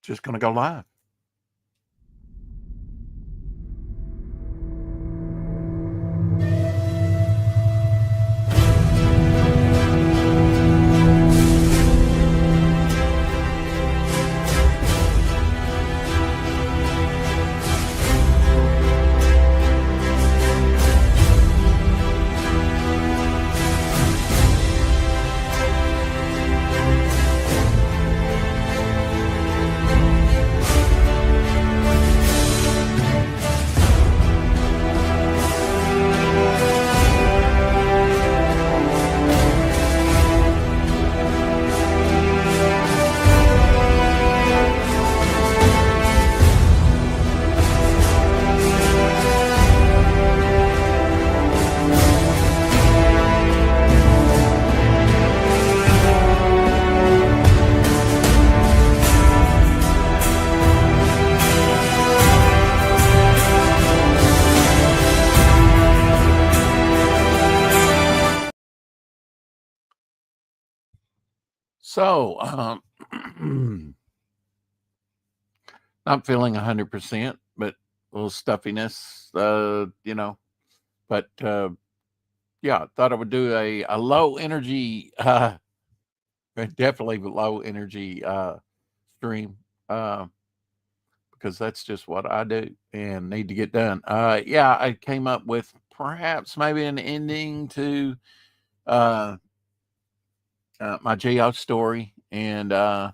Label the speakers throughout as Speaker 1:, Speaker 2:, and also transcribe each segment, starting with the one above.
Speaker 1: Just going to go live. So, not feeling 100%, but a little stuffiness, but yeah, thought I would do a low energy, definitely low energy stream, uh, because that's just what I do and need to get done. Yeah, I came up with perhaps maybe an ending to uh, my geo story, and thought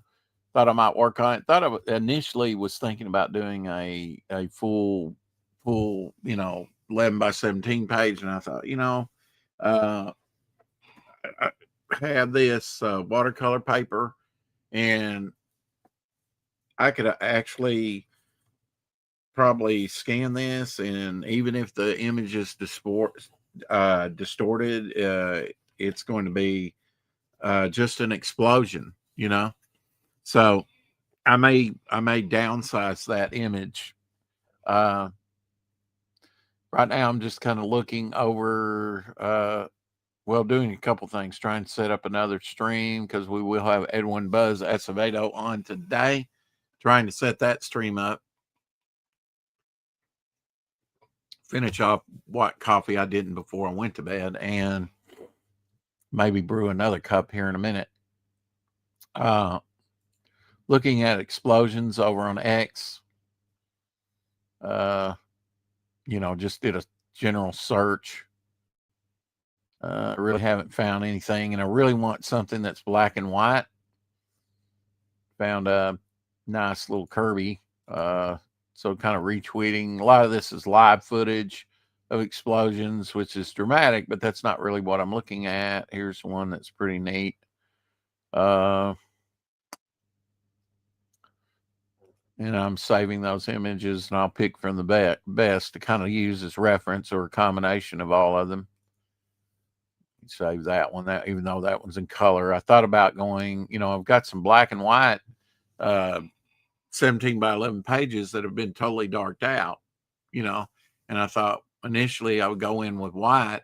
Speaker 1: I might work on it. Thought initially was thinking about doing a full 11 by 17 page, and I thought uh, I have this watercolor paper, and I could actually probably scan this, and even if the image is distorted, it's going to be just an explosion, So I may downsize that image. Uh, right now, I'm just kind of looking over. Doing a couple things, trying to set up another stream because we will have Edwin Buzz Acevedo on today. Trying to set that stream up. Finish off what coffee I didn't before I went to bed, and maybe brew another cup here in a minute. Looking at explosions over on X. Uh, just did a general search. Really haven't found anything, and I really want something that's black and white. Found a nice little Kirby. So kind of retweeting. A lot of this is live footage of explosions, which is dramatic, but that's not really what I'm looking at. Here's one that's pretty neat. And I'm saving those images, and I'll pick from the best to kind of use as reference or a combination of all of them. Save that one, that even though that one's in color. I thought about going, I've got some black and white 17 by 11 pages that have been totally darked out, and I thought initially I would go in with white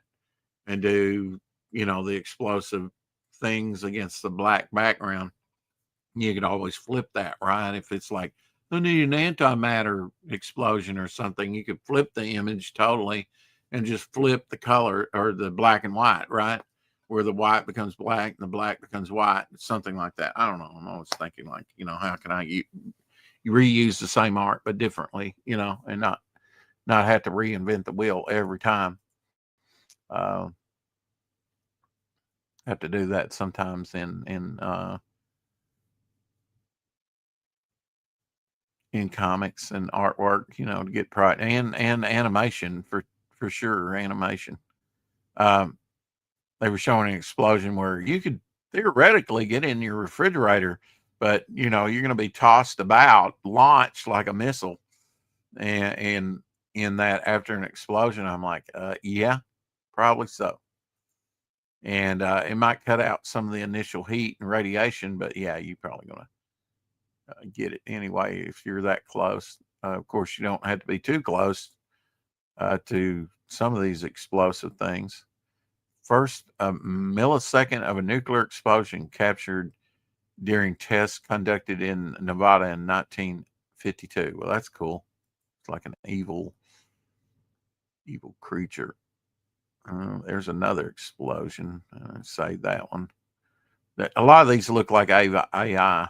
Speaker 1: and do, the explosive things against the black background. You could always flip that, right? If it's like, I need an antimatter explosion or something, you could flip the image totally and just flip the color or the black and white, right? Where the white becomes black and the black becomes white, something like that. I don't know. I'm always thinking like, how can I reuse the same art but differently, and not have to reinvent the wheel every time. Have to do that sometimes in comics and artwork, to get pride and animation for sure. Animation. They were showing an explosion where you could theoretically get in your refrigerator, but you're going to be tossed about, launched like a missile, and in that after an explosion, I'm like, yeah, probably so. And it might cut out some of the initial heat and radiation, but yeah, you're probably going to get it anyway if you're that close. Of course, you don't have to be too close to some of these explosive things. First, a millisecond of a nuclear explosion captured during tests conducted in Nevada in 1952. Well, that's cool. It's like an evil creature. There's another explosion. Save that one. A lot of these look like AI.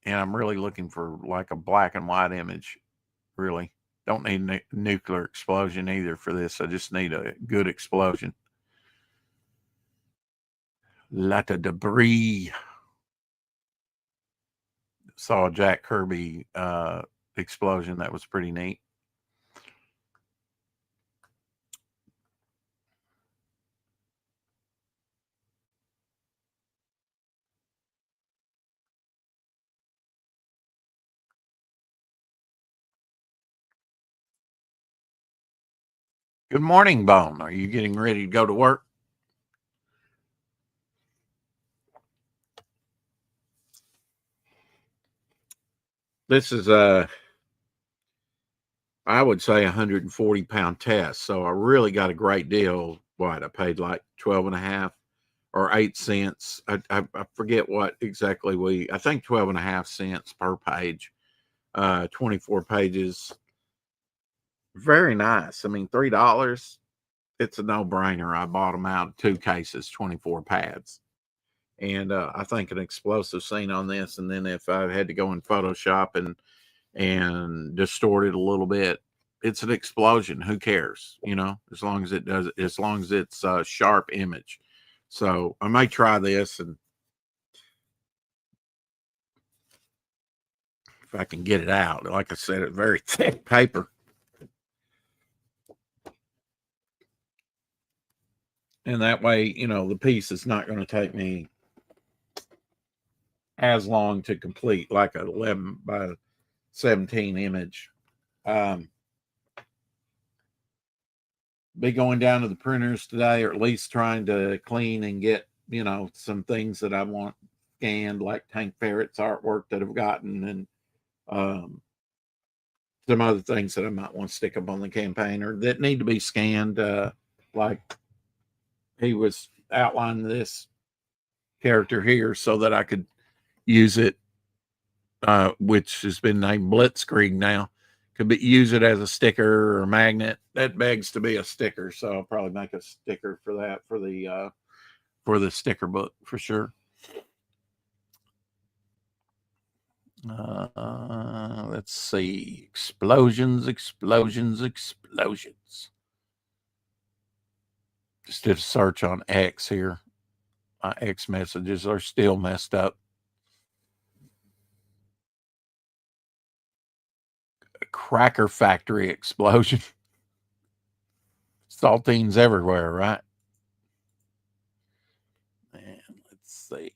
Speaker 1: And I'm really looking for like a black and white image. Really. Don't need a nuclear explosion either for this. I just need a good explosion. Lot of debris. Saw a Jack Kirby explosion. That was pretty neat. Good morning, Bone. Are you getting ready to go to work? This is I would say 140-pound test. So I really got a great deal. What I paid like 12 and a half or 8 cents. I forget what exactly I think 12 and a half cents per page. 24 pages. Very nice. I mean, $3. It's a no-brainer. I bought them out of 2 cases, 24 pads. And I think an explosive scene on this, and then if I had to go in Photoshop and distort it a little bit, it's an explosion. Who cares? As long as as long as it's a sharp image. So I may try this, and if I can get it out. Like I said, it's very thick paper. And that way, the piece is not going to take me as long to complete, like an 11 by 17 image. Be going down to the printers today, or at least trying to clean and get, some things that I want scanned, like Tank Ferret's artwork that I've gotten, and some other things that I might want to stick up on the campaign or that need to be scanned. Like he was outlining this character here so that I could use it, which has been named Blitzkrieg now. Use it as a sticker or a magnet. That begs to be a sticker, so I'll probably make a sticker for that for the sticker book for sure. Let's see. Explosions. Just did a search on X here. My X messages are still messed up. A cracker factory explosion. Saltines everywhere, right? And let's see.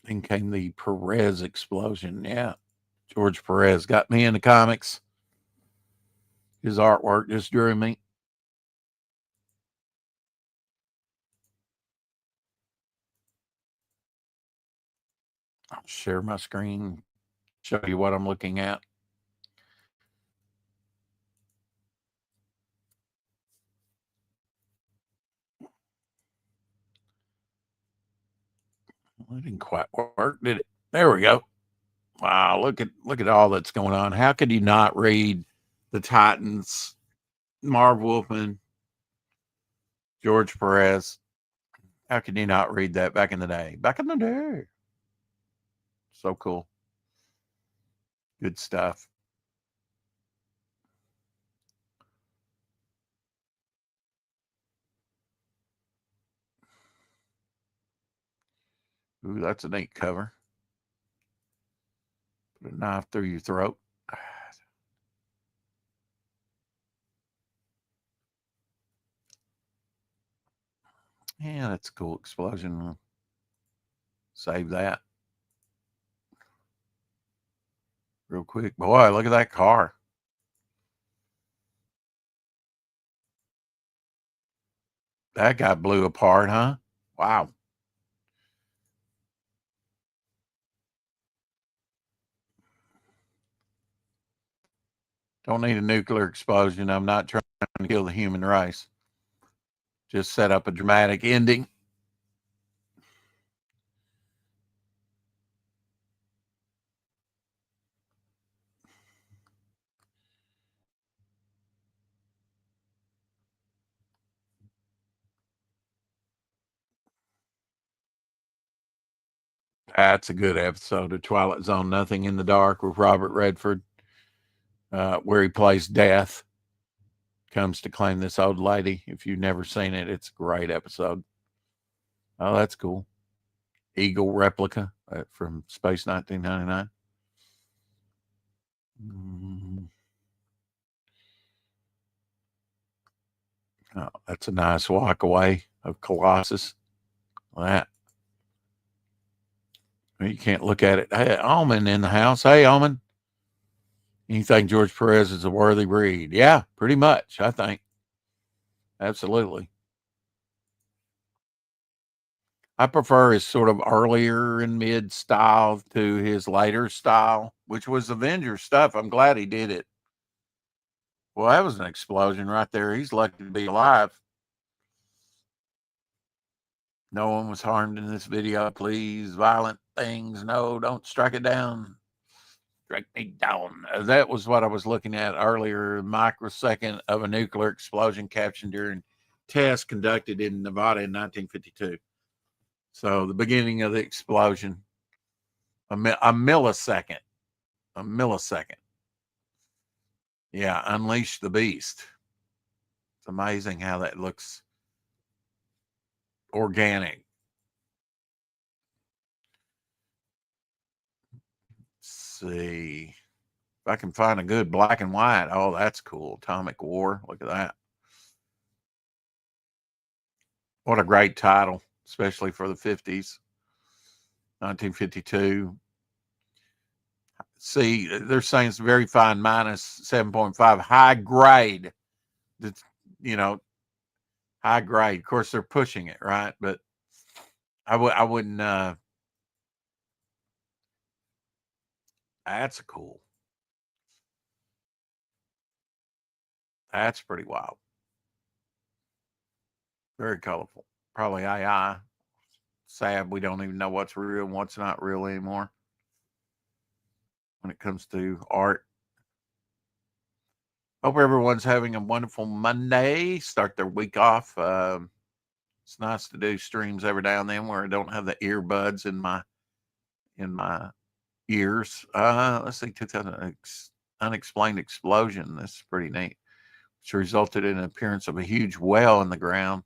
Speaker 1: Then came the Perez explosion. Yeah. George Perez got me into comics. His artwork just drew me. I'll share my screen, show you what I'm looking at. It didn't quite work, did it? There we go. Wow, look at all that's going on. How could you not read the Titans, Marv Wolfman, George Perez? How could you not read that back in the day? So cool. Good stuff. Ooh, that's a neat cover. Put a knife through your throat. Yeah, that's a cool explosion. Save that real quick. Boy, look at that car. That guy blew apart, huh? Wow. Don't need a nuclear explosion. I'm not trying to kill the human race. just set up a dramatic ending. That's a good episode of Twilight Zone, Nothing in the Dark, with Robert Redford, where he plays Death. Comes to claim this old lady. If you've never seen it, it's a great episode. Oh, that's cool. Eagle replica from Space 1999. Oh, that's a nice walk away of Colossus. That. You can't look at it. Hey, Almond in the house. Hey, Almond. You think George Perez is a worthy breed? Yeah, pretty much, I think. Absolutely. I prefer his sort of earlier and mid style to his later style, which was Avengers stuff. I'm glad he did it. Well, that was an explosion right there. He's lucky to be alive. No one was harmed in this video. Please, violent things. No, don't strike it down. Strike me down. That was what I was looking at earlier. Microsecond of a nuclear explosion captured during tests conducted in Nevada in 1952. So the beginning of the explosion, a millisecond. A millisecond. Yeah, unleash the beast. It's amazing how that looks organic. Let's see if I can find a good black and white. Oh, that's cool. Atomic War. Look at that. What a great title, especially for the 50s. 1952. See, they're saying it's very fine, minus 7.5, high grade. That's, you know, high grade. Of course, they're pushing it, right? But I wouldn't. That's cool. That's pretty wild. Very colorful. Probably AI. Sad we don't even know what's real and what's not real anymore when it comes to art. Hope everyone's having a wonderful Monday. Start their week off. It's nice to do streams every now and then where I don't have the earbuds in my ears. Let's see, 2000 unexplained explosion. This is pretty neat. Which resulted in an appearance of a huge well in the ground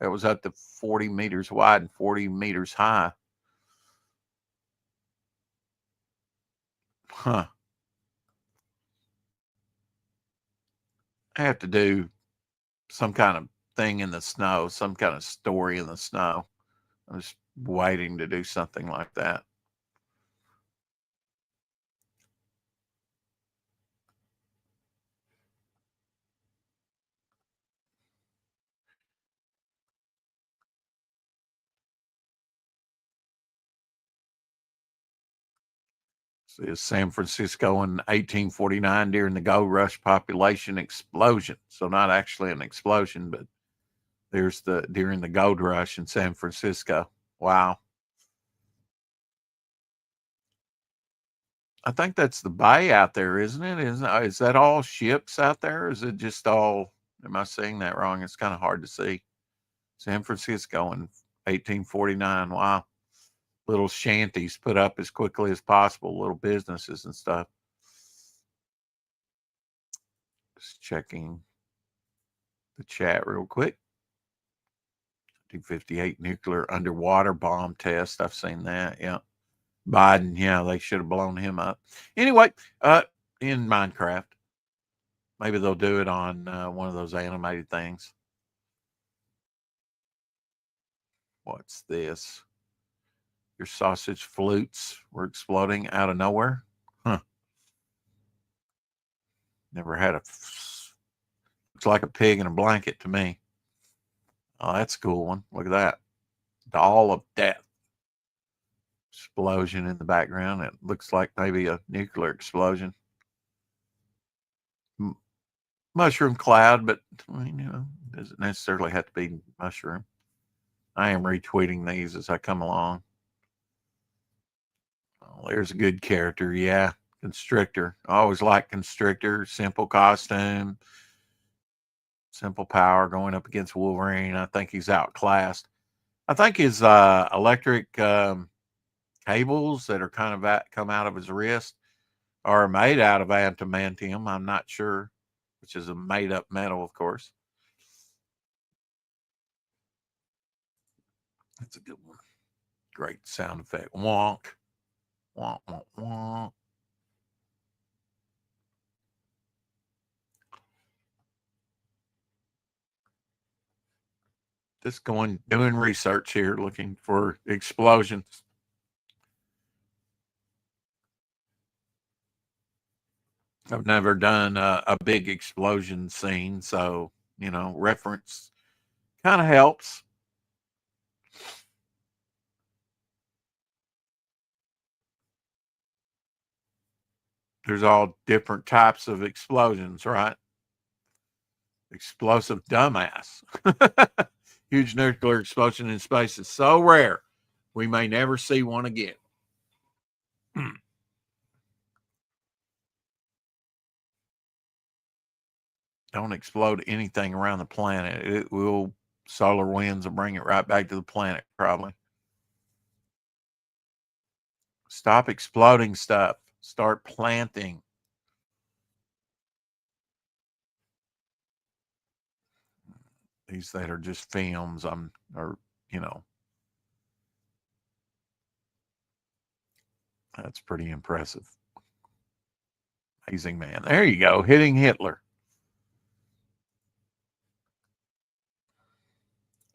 Speaker 1: that was up to 40 meters wide and 40 meters high. Huh. I have to do some kind of thing in the snow, some kind of story in the snow. I'm just waiting to do something like that. See, it's San Francisco in 1849 during the gold rush population explosion. So not actually an explosion, but there's during the gold rush in San Francisco. Wow. I think that's the bay out there, isn't it? Is that all ships out there? Is it just all? Am I saying that wrong? It's kind of hard to see. San Francisco in 1849. Wow. Little shanties put up as quickly as possible, little businesses and stuff. Just checking the chat real quick. 258 nuclear underwater bomb test. I've seen that. Yeah. Biden, yeah, they should have blown him up. Anyway, in Minecraft. Maybe they'll do it on one of those animated things. What's this? Your sausage flutes were exploding out of nowhere? Huh. Never had looks like a pig in a blanket to me. Oh, that's a cool one. Look at that. Doll of Death. Explosion in the background. It looks like maybe a nuclear explosion. mushroom cloud, but doesn't necessarily have to be mushroom. I am retweeting these as I come along. Oh, there's a good character, yeah. Constrictor. I always like Constrictor. Simple costume, simple power going up against Wolverine. I think he's outclassed. I think his electric cables that are kind of come out of his wrist are made out of adamantium. I'm not sure, which is a made up metal, of course. That's a good one. Great sound effect. Wonk. Wonk, wonk, wonk. Just doing research here, looking for explosions. I've never done a big explosion scene, so reference kind of helps. There's all different types of explosions, right? Explosive dumbass. Huge nuclear explosion in space is so rare, we may never see one again. Don't explode anything around the planet. It will solar winds will bring it right back to the planet, probably. Stop exploding stuff. Start planting. These that are just films, that's pretty impressive. Amazing man. There you go. Hitting Hitler.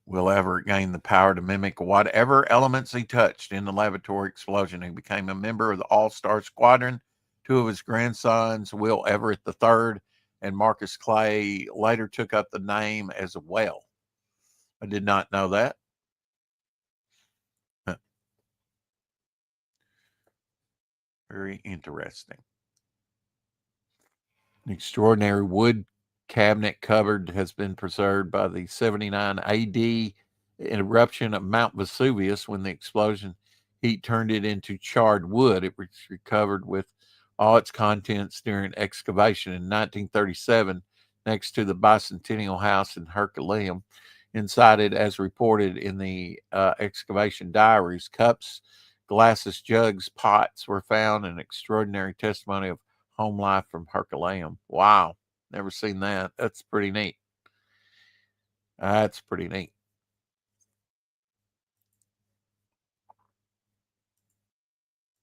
Speaker 1: Will Everett gain the power to mimic whatever elements he touched in the laboratory explosion. He became a member of the All-Star Squadron. Two of his grandsons, Will Everett III and Marcus Clay, later took up the name as well. I did not know that. Very interesting. An extraordinary wood cabinet cupboard has been preserved by the 79 AD eruption of Mount Vesuvius. When the explosion heat turned it into charred wood, it was recovered with all its contents during excavation in 1937 next to the Bicentennial House in Herculaneum. Inside it, as reported in the excavation diaries, cups, glasses, jugs, pots were found, an extraordinary testimony of home life from Herculaneum. Wow. Never seen that. That's pretty neat. That's pretty neat.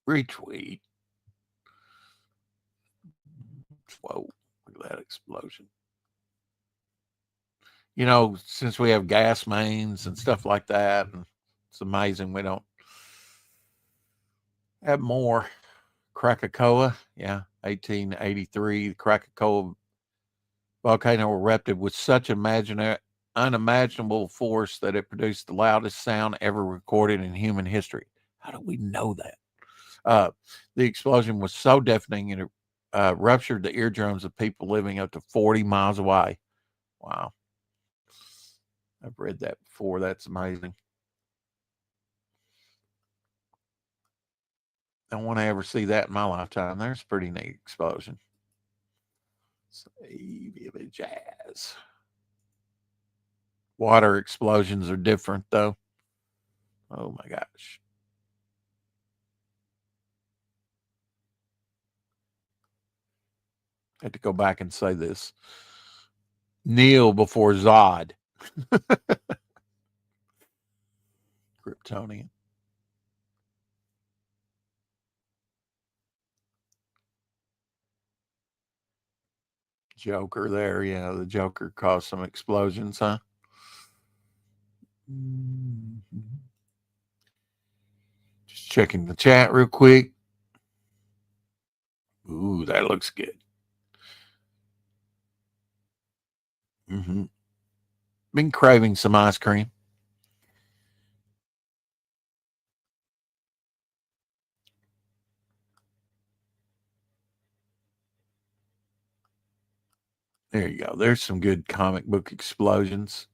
Speaker 1: Retweet. Whoa. Look at that explosion. Since we have gas mains and stuff like that, and it's amazing we don't have more. Krakatoa, yeah, 1883. The Krakatoa volcano erupted with such unimaginable force that it produced the loudest sound ever recorded in human history. How do we know that? The explosion was so deafening it ruptured the eardrums of people living up to 40 miles away. Wow. I've read that before. That's amazing. Don't want to ever see that in my lifetime. There's a pretty neat explosion. Save jazz. Water explosions are different, though. Oh my gosh. I had to go back and say this. Kneel before Zod. Kryptonian. Joker there. Yeah, the Joker caused some explosions, huh? Mm-hmm. Just checking the chat real quick. Ooh, that looks good. Mm-hmm. Been craving some ice cream. There you go. There's some good comic book explosions.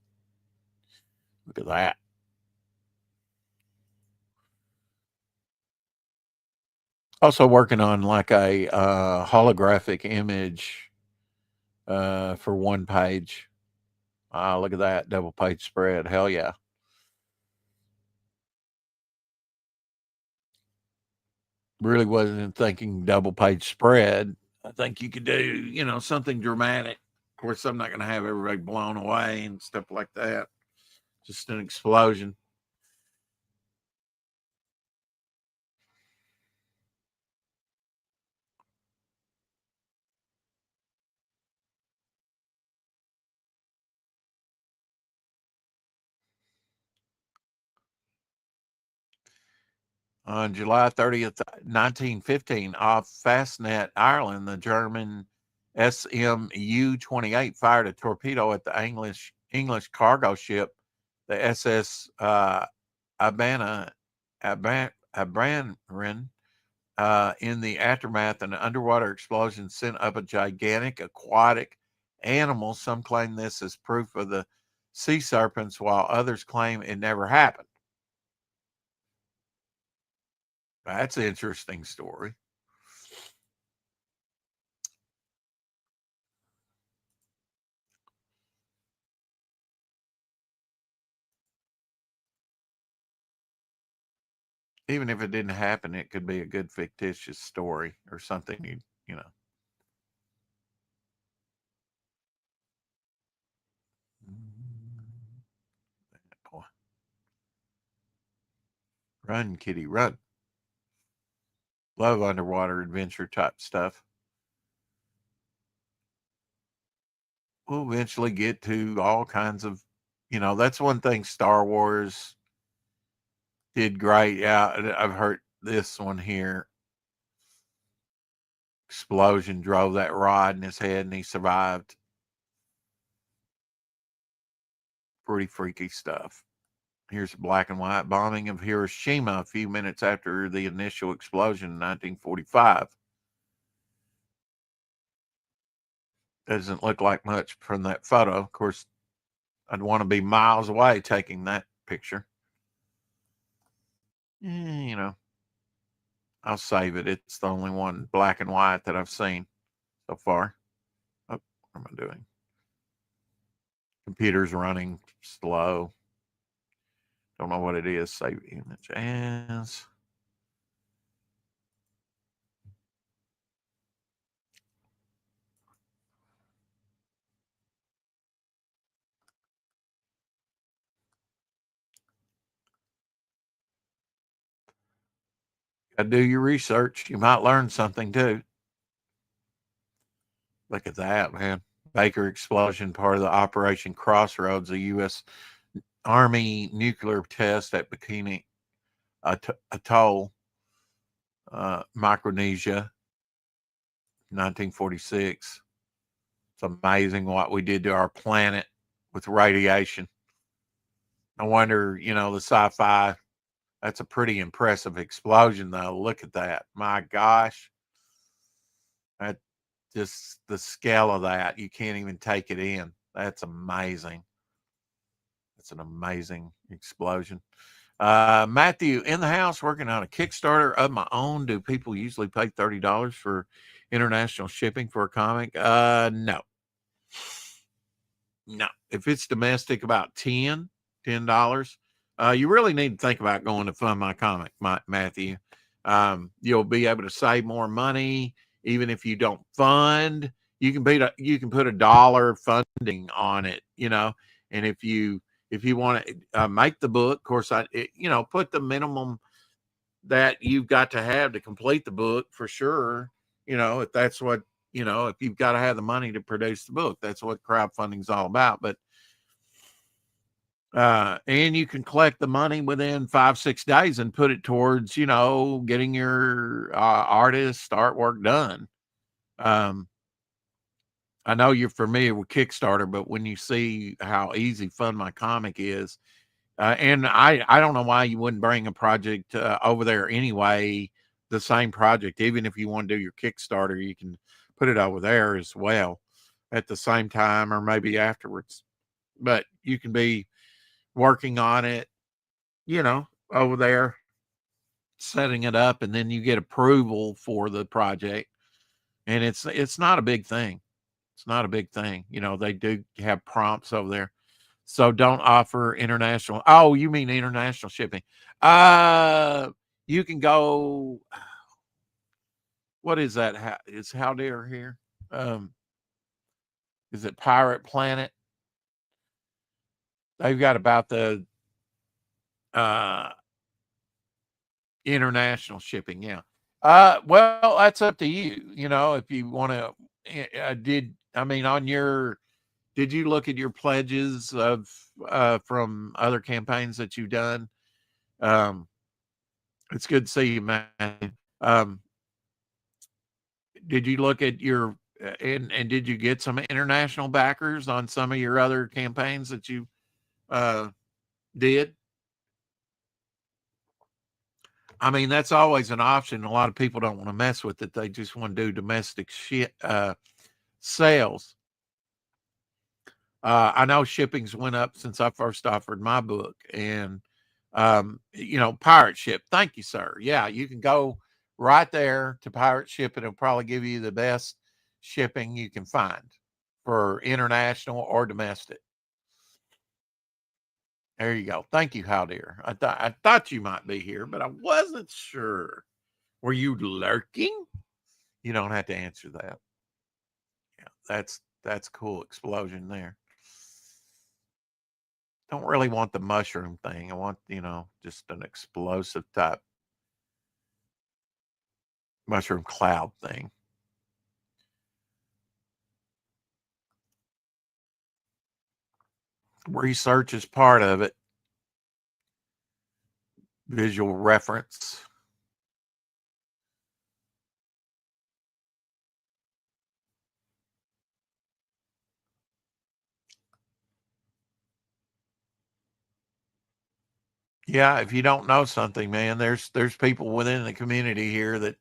Speaker 1: Look at that. Also working on like a holographic image for one page. Look at that double page spread. Hell yeah. Really wasn't thinking double page spread. I think you could do, something dramatic. Of course, I'm not going to have everybody blown away and stuff like that. Just an explosion. On July 30th, 1915, off Fastnet, Ireland, the German SMU-28 fired a torpedo at the English cargo ship, the SS Abranrin. In the aftermath, an underwater explosion sent up a gigantic aquatic animal. Some claim this as proof of the sea serpents, while others claim it never happened. That's an interesting story. Even if it didn't happen, it could be a good fictitious story or something you know. Boy. Run, kitty, run. Love underwater adventure type stuff. We'll eventually get to all kinds of, that's one thing Star Wars did great. Yeah, I've heard this one here. Explosion drove that rod in his head and he survived. Pretty freaky stuff. Here's a black and white bombing of Hiroshima a few minutes after the initial explosion in 1945. Doesn't look like much from that photo. Of course, I'd want to be miles away taking that picture. I'll save it. It's the only one black and white that I've seen so far. Oh, what am I doing? Computer's running slow. Don't know what it is. Save image as. Gotta do your research. You might learn something too. Look at that, man. Baker explosion, part of the Operation Crossroads, a U.S. Army nuclear test at Bikini Atoll, Micronesia, 1946. It's amazing what we did to our planet with radiation. I wonder, the sci-fi, that's a pretty impressive explosion, though. Look at that. My gosh. That just the scale of that, you can't even take it in. That's amazing. That's an amazing explosion. Matthew, in the house working on a Kickstarter of my own. Do people usually pay $30 for international shipping for a comic? No. No. If it's domestic, about $10. You really need to think about going to Fund My Comic, Matthew. You'll be able to save more money even if you don't fund. You can put $1 funding on it, and if you want to make the book, of course, put the minimum that you've got to have to complete the book for sure. If that's what, if you've got to have the money to produce the book, that's what crowdfunding is all about. But, and you can collect the money within 5-6 days and put it towards, getting your artist artwork done. I know you're familiar with Kickstarter, but when you see how easy Fund My Comic is, and I don't know why you wouldn't bring a project over there anyway, the same project, even if you want to do your Kickstarter, you can put it over there as well. at the same time or maybe afterwards. But you can be working on it, over there, setting it up, and then you get approval for the project. And it's not a big thing. It's not a big thing. They do have prompts over there. So don't offer international. Oh, you mean international shipping? You can go. What is that? Is Haldir here? Is it Pirate Planet? They've got about the international shipping. Yeah. Well, that's up to you. If you want to. Did you look at your pledges of from other campaigns that you've done? It's good to see you, man. Um, did you look at your and did you get some international backers on some of your other campaigns that you did? I mean, that's always an option. A lot of people don't want to mess with it. They just want to do domestic sales. I know shippings went up since I first offered my book, and Pirate Ship. Thank you, sir. Yeah, you can go right there to Pirate Ship, and it'll probably give you the best shipping you can find for international or domestic. There you go. Thank you, Haldir. I thought you might be here, but I wasn't sure. Were you lurking? You don't have to answer that. Yeah, that's cool. Explosion there. Don't really want the mushroom thing. I want, just an explosive type mushroom cloud thing. Research is part of it. Visual reference. Yeah, if you don't know something, man, there's people within the community here that,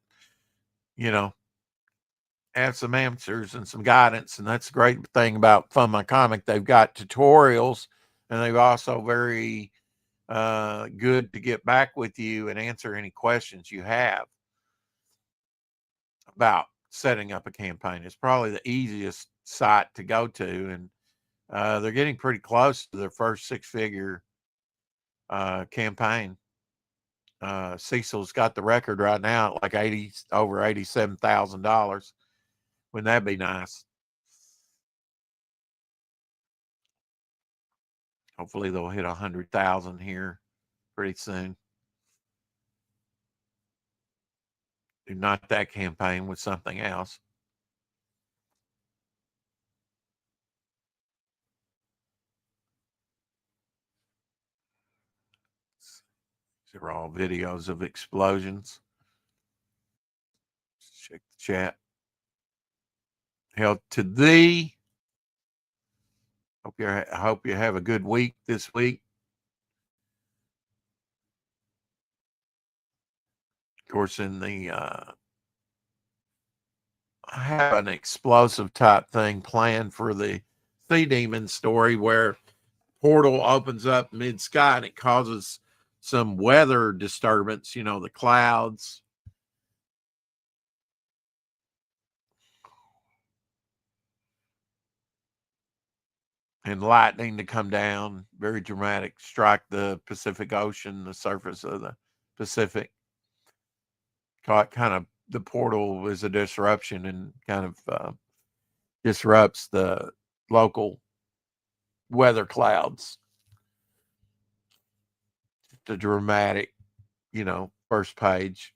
Speaker 1: have some answers and some guidance. And that's the great thing about Fund My Comic. They've got tutorials, and they've also very good to get back with you and answer any questions you have about setting up a campaign. It's probably the easiest site to go to, and they're getting pretty close to their first six-figure campaign. Cecil's got the record right now at like over $87,000. Wouldn't that be nice? Hopefully they'll hit 100,000 here pretty soon. Do not that campaign with something else. These are all videos of explosions. Check the chat. Health to thee. I hope you have a good week this week. Of course, in the I have an explosive type thing planned for the Sea Demon story where portal opens up mid sky and it causes some weather disturbance, the clouds. And lightning to come down, very dramatic, strike the Pacific Ocean, the surface of the Pacific. Kind of the portal is a disruption and kind of disrupts the local weather clouds. The dramatic, first page.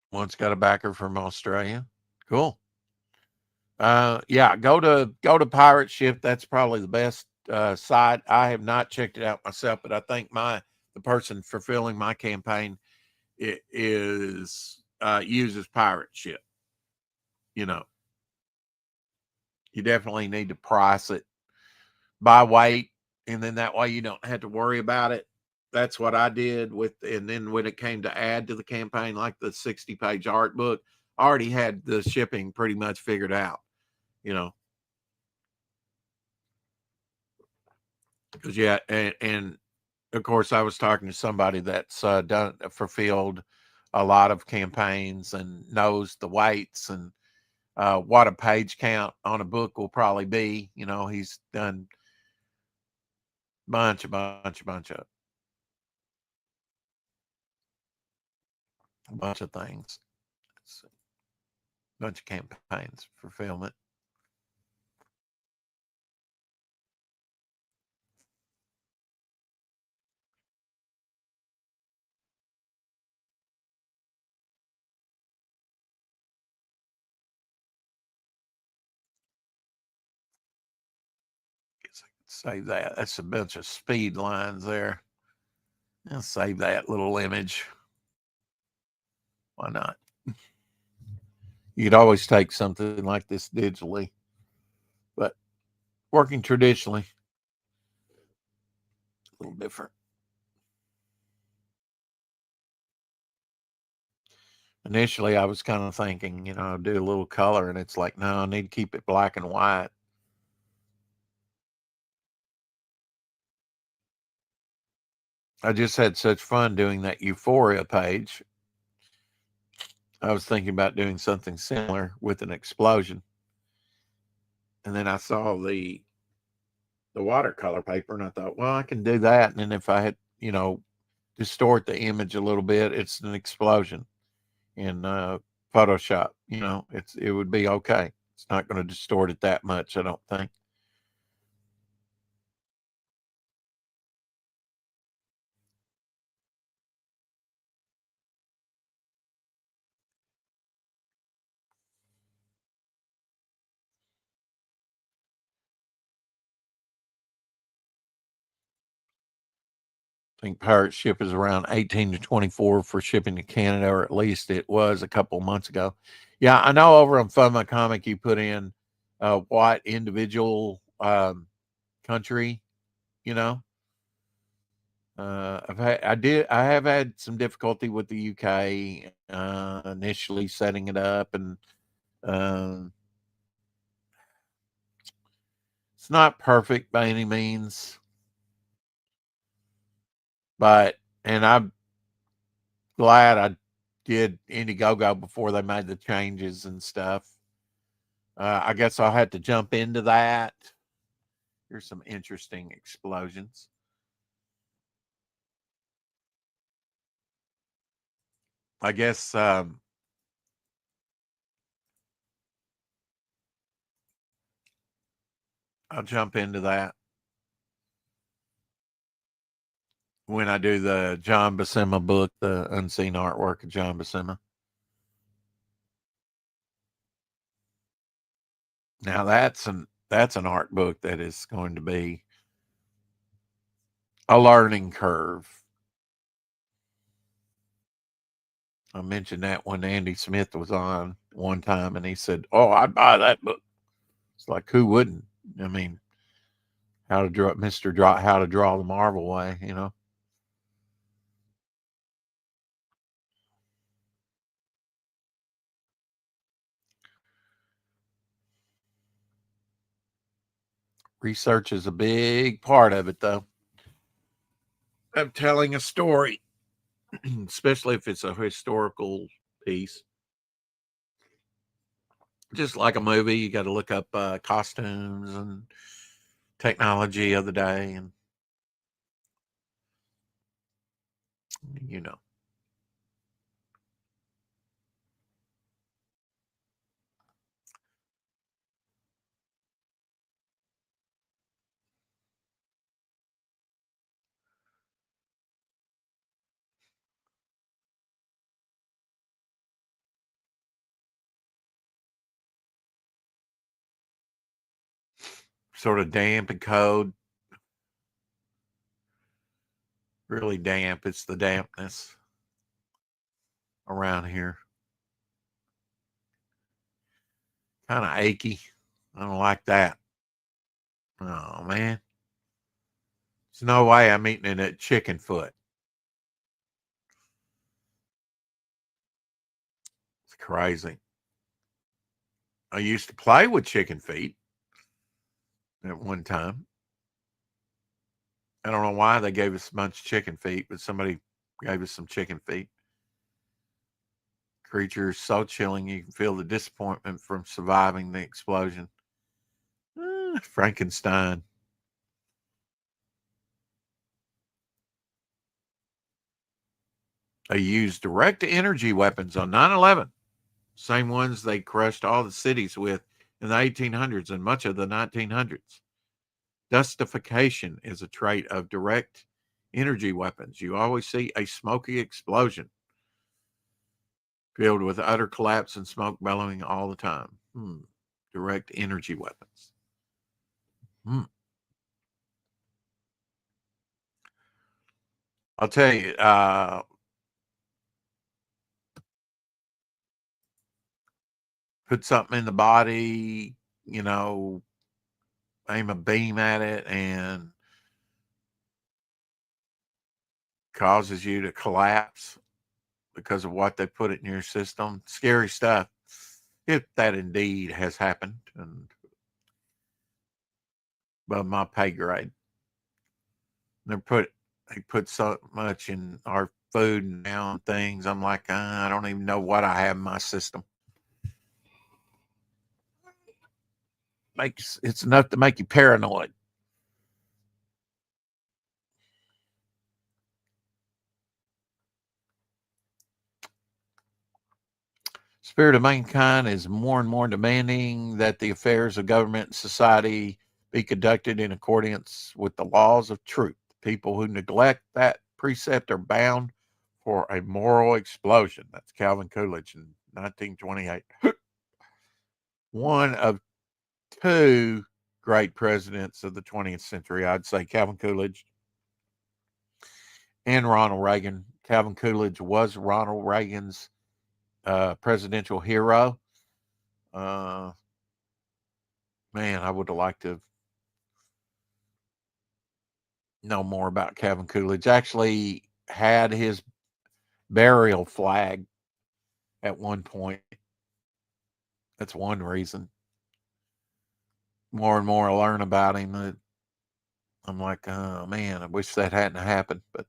Speaker 1: One's got a backer from Australia. Cool. Yeah, go to Pirate Ship. That's probably the best site. I have not checked it out myself, but I think the person fulfilling my campaign uses Pirate Ship. You definitely need to price it by weight, and then that way you don't have to worry about it. That's what I did with, and then when it came to add to the campaign, like the 60-page art book, I already had the shipping pretty much figured out, you know. Because yeah, and of course I was talking to somebody that's done fulfilled a lot of campaigns and knows the weights and what a page count on a book will probably be. You know, he's done a bunch of things, a bunch of campaigns, fulfillment. Guess I could save that. That's a bunch of speed lines there. I'll save that little image. Why not? You could always take something like this digitally, but working traditionally, a little different. Initially, I was kind of thinking, you know, do a little color, and it's like, no, I need to keep it black and white. I just had such fun doing that Euphoria page. I was thinking about doing something similar with an explosion. And then I saw the watercolor paper and I thought, well, I can do that. And then if I had, you know, distort the image a little bit, it's an explosion in Photoshop. You know, it would be okay. It's not going to distort it that much, I don't think. I think pirate ship is around 18 to 24 for shipping to Canada, or at least it was a couple of months ago. Yeah, I know over on Fund My Comic you put in what individual country, you know. I have had some difficulty with the UK initially setting it up, and um, it's not perfect by any means, but and I'm glad I did Indiegogo before they made the changes and stuff. I guess I'll have to jump into that. Here's some interesting explosions. I guess I'll jump into that when I do the John Buscema book, the unseen artwork of John Buscema. Now that's an art book that is going to be a learning curve. I mentioned that when Andy Smith was on one time, and he said, "Oh, I'd buy that book." It's like, who wouldn't? I mean, how to draw Mr. Draw, how to draw the Marvel way, you know. Research is a big part of it, though, of telling a story, especially if it's a historical piece. Just like a movie, you got to look up costumes and technology of the day, and you know, sort of damp and cold, really damp. It's the dampness around here, kind of achy. I don't like that. Oh, man. There's no way I'm eating it at chicken foot. It's crazy. I used to play with chicken feet at one time. I don't know why they gave us a bunch of chicken feet, but somebody gave us some chicken feet. Creature so chilling you can feel the disappointment from surviving the explosion. Frankenstein. They used direct energy weapons on 9/11. Same ones they crushed all the cities with in the 1800s and much of the 1900s. Dustification is a trait of direct energy weapons. You always see a smoky explosion filled with utter collapse and smoke bellowing all the time. Direct energy weapons. I'll tell you, put something in the body, aim a beam at it and causes you to collapse because of what they put it in your system. Scary stuff. If that indeed has happened and above my pay grade. They put so much in our food and now and things. I'm like, I don't even know what I have in my system. It's enough to make you paranoid. Spirit of mankind is more and more demanding that the affairs of government and society be conducted in accordance with the laws of truth. People who neglect that precept are bound for a moral explosion. That's Calvin Coolidge in 1928. One of two great presidents of the 20th century, I'd say Calvin Coolidge and Ronald Reagan. Calvin Coolidge was Ronald Reagan's presidential hero. Man, I would have liked to know more about Calvin Coolidge. Actually, had his burial flag at one point. That's one reason. More and more I learn about him. I'm like, oh man, I wish that hadn't happened, but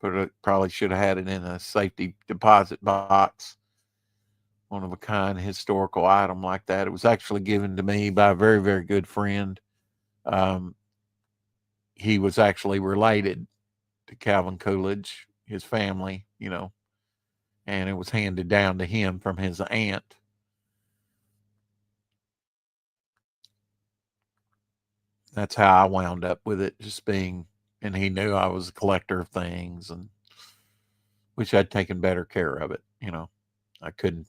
Speaker 1: it probably should have had it in a safety deposit box. One of a kind historical item like that. It was actually given to me by a very, very good friend. Um, he was actually related to Calvin Coolidge, his family, and it was handed down to him from his aunt. That's how I wound up with it, just being, and he knew I was a collector of things and wish I'd taken better care of it. I couldn't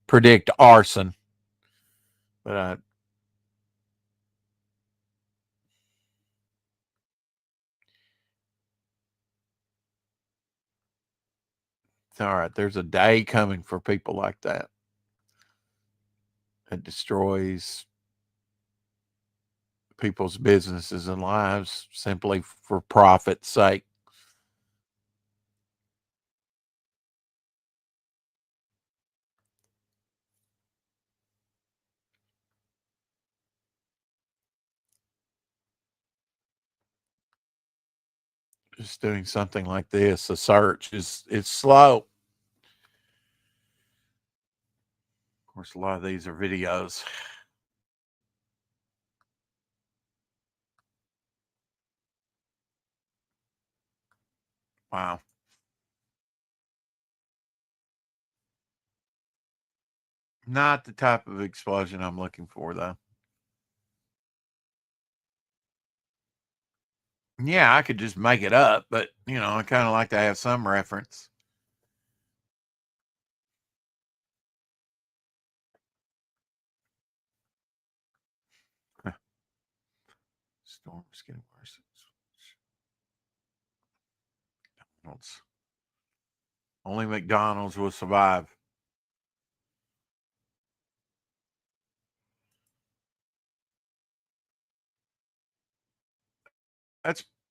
Speaker 1: predict arson, but it's all right. There's a day coming for people like that. It destroys people's businesses and lives simply for profit's sake. Just doing something like this, a search it's slow. Of course, a lot of these are videos. Wow. Not the type of explosion I'm looking for, though. Yeah, I could just make it up, but I kind of like to have some reference. Storm's getting worse. McDonald's. Only McDonald's will survive.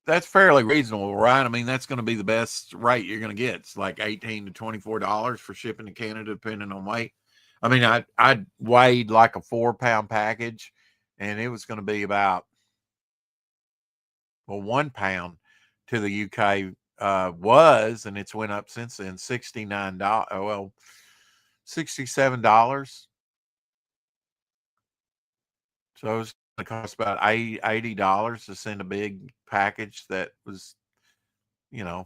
Speaker 1: that's fairly reasonable, right? I mean, that's going to be the best rate you're going to get. It's like $18 to $24 for shipping to Canada, depending on weight. I mean, I weighed like a 4-pound package, and it was going to be about 1 pound to the UK was, and it's went up since then, $69. Well, $67. So it's going to cost about $80 to send a big package that was,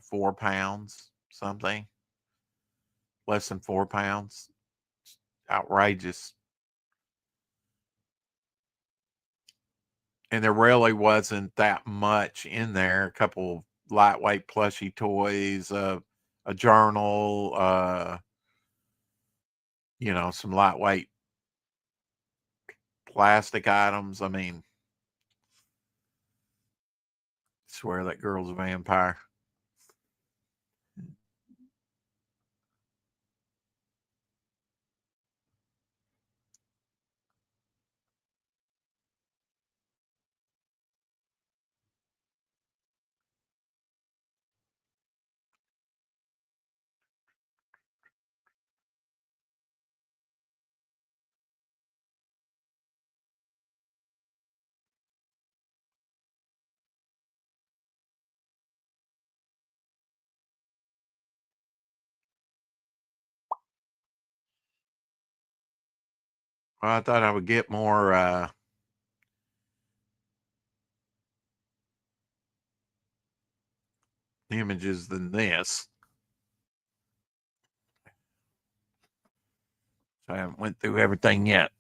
Speaker 1: 4 pounds, something less than 4 pounds. Outrageous. And there really wasn't that much in there. A couple lightweight plushy toys, a journal, some lightweight plastic items. I mean, I swear that girl's a vampire. Well, I thought I would get more images than this. So I haven't went through everything yet.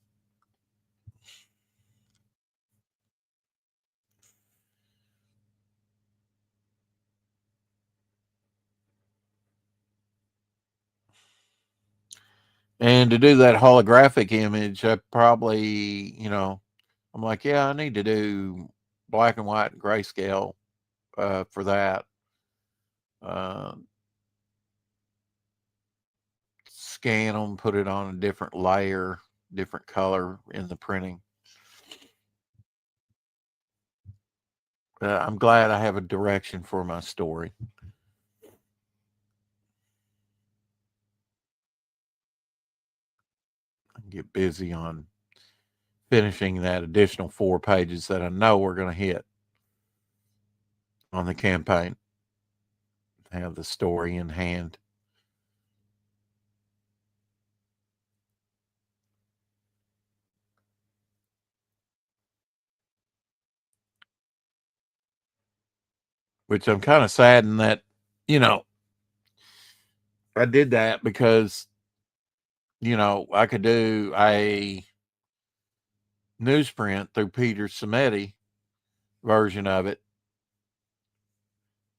Speaker 1: And to do that holographic image, I probably, I'm like, yeah, I need to do black and white and grayscale for that. Uh, Scan them, put it on a different layer, different color in the printing. I'm glad I have a direction for my story. I can get busy on finishing that additional 4 pages that I know we're going to hit on the campaign. Have the story in hand. Which I'm kind of saddened that, I did that because, I could do a newsprint through Peter Samedi version of it.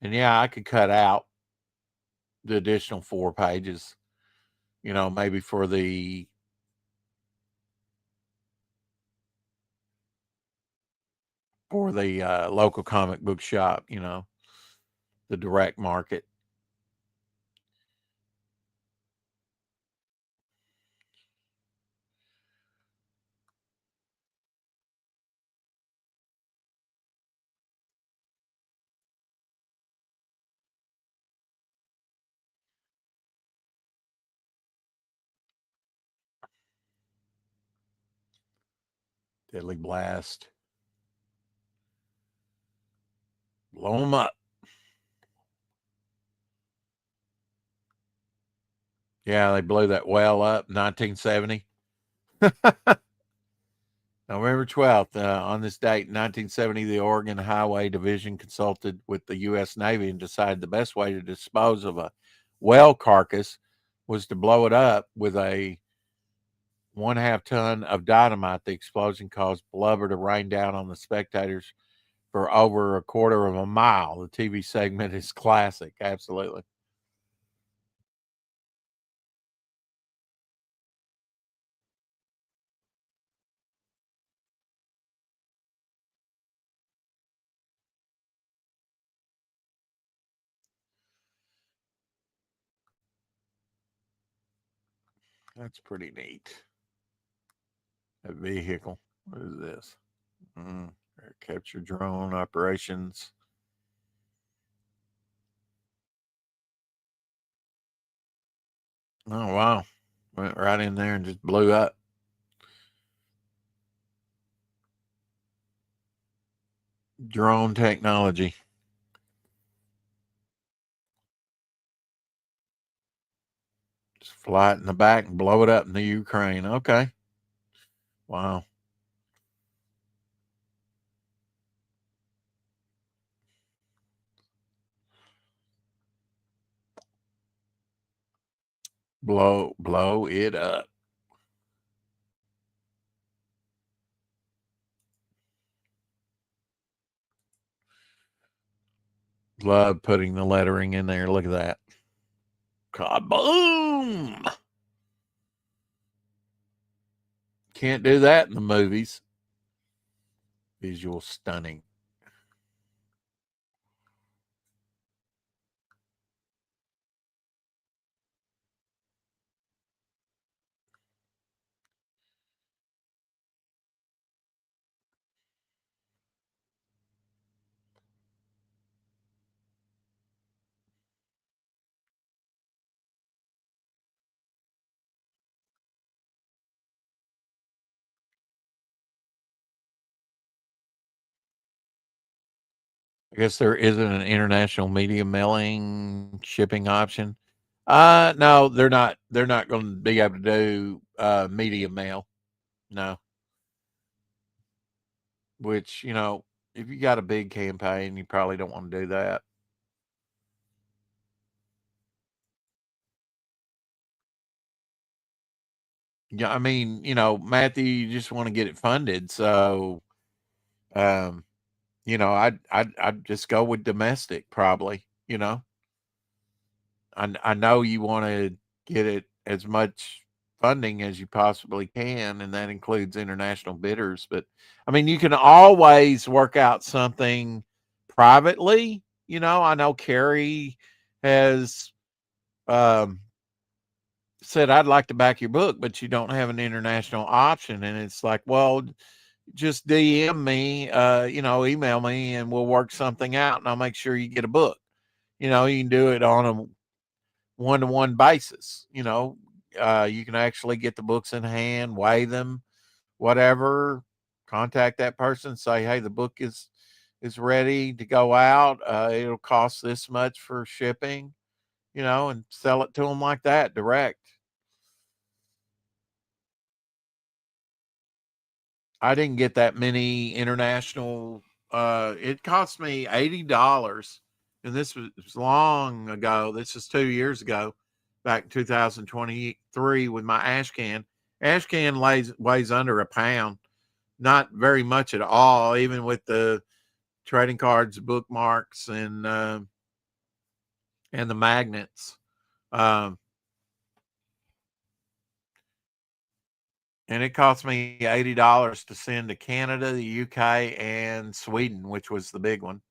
Speaker 1: And yeah, I could cut out the additional 4 pages, maybe for the local comic book shop, the direct market. Deadly Blast. Blow them up. Yeah, they blew that well up, 1970. November 12th, on this date, 1970, the Oregon Highway Division consulted with the U.S. Navy and decided the best way to dispose of a whale carcass was to blow it up with a 1/2 ton of dynamite. The explosion caused blubber to rain down on the spectators for over a quarter of a mile. The TV segment is classic. Absolutely. That's pretty neat. A vehicle. What is this? Air capture drone operations. Oh, wow. Went right in there and just blew up. Drone technology. Just fly it in the back and blow it up in the Ukraine. Okay. Wow. Blow it up. Love putting the lettering in there. Look at that. Kaboom! Can't do that in the movies. Visual stunning. I guess there isn't an international media mailing shipping option. No, they're not. They're not going to be able to do media mail. No, which if you got a big campaign, you probably don't want to do that. Yeah, I mean, Matthew, you just want to get it funded, so um, I'd just go with domestic, probably. I know you want to get it as much funding as you possibly can, and that includes international bidders. But I mean, you can always work out something privately. I know Carrie has um, said, I'd like to back your book, but you don't have an international option. And it's like, well, just DM me, email me, and we'll work something out, and I'll make sure you get a book. You can do it on a one-to-one basis. You can actually get the books in hand, weigh them, whatever. Contact that person, say, hey, the book is ready to go out. It'll cost this much for shipping, and sell it to them like that, direct. I didn't get that many international. It cost me $80, and this was long ago. This is 2 years ago, back in 2023 with my ash can. Ash can weighs under a pound, not very much at all, even with the trading cards, bookmarks, and the magnets. Um, and it cost me $80 to send to Canada, the UK, and Sweden, which was the big one.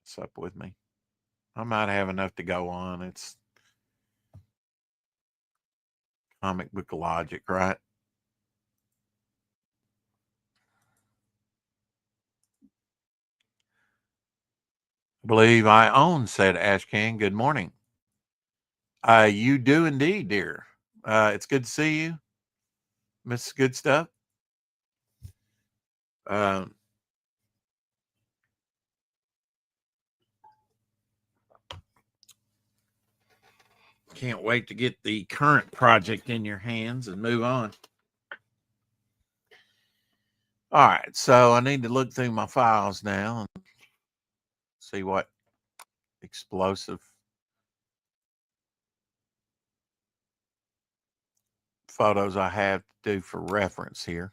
Speaker 1: What's up with me? I might have enough to go on. It's comic book logic, right? I believe I own said Ashcan. Good morning. You do indeed, dear. It's good to see you, Miss Good Stuff. Um, can't wait to get the current project in your hands and move on. All right, so I need to look through my files now and see what explosive photos I have to do for reference here.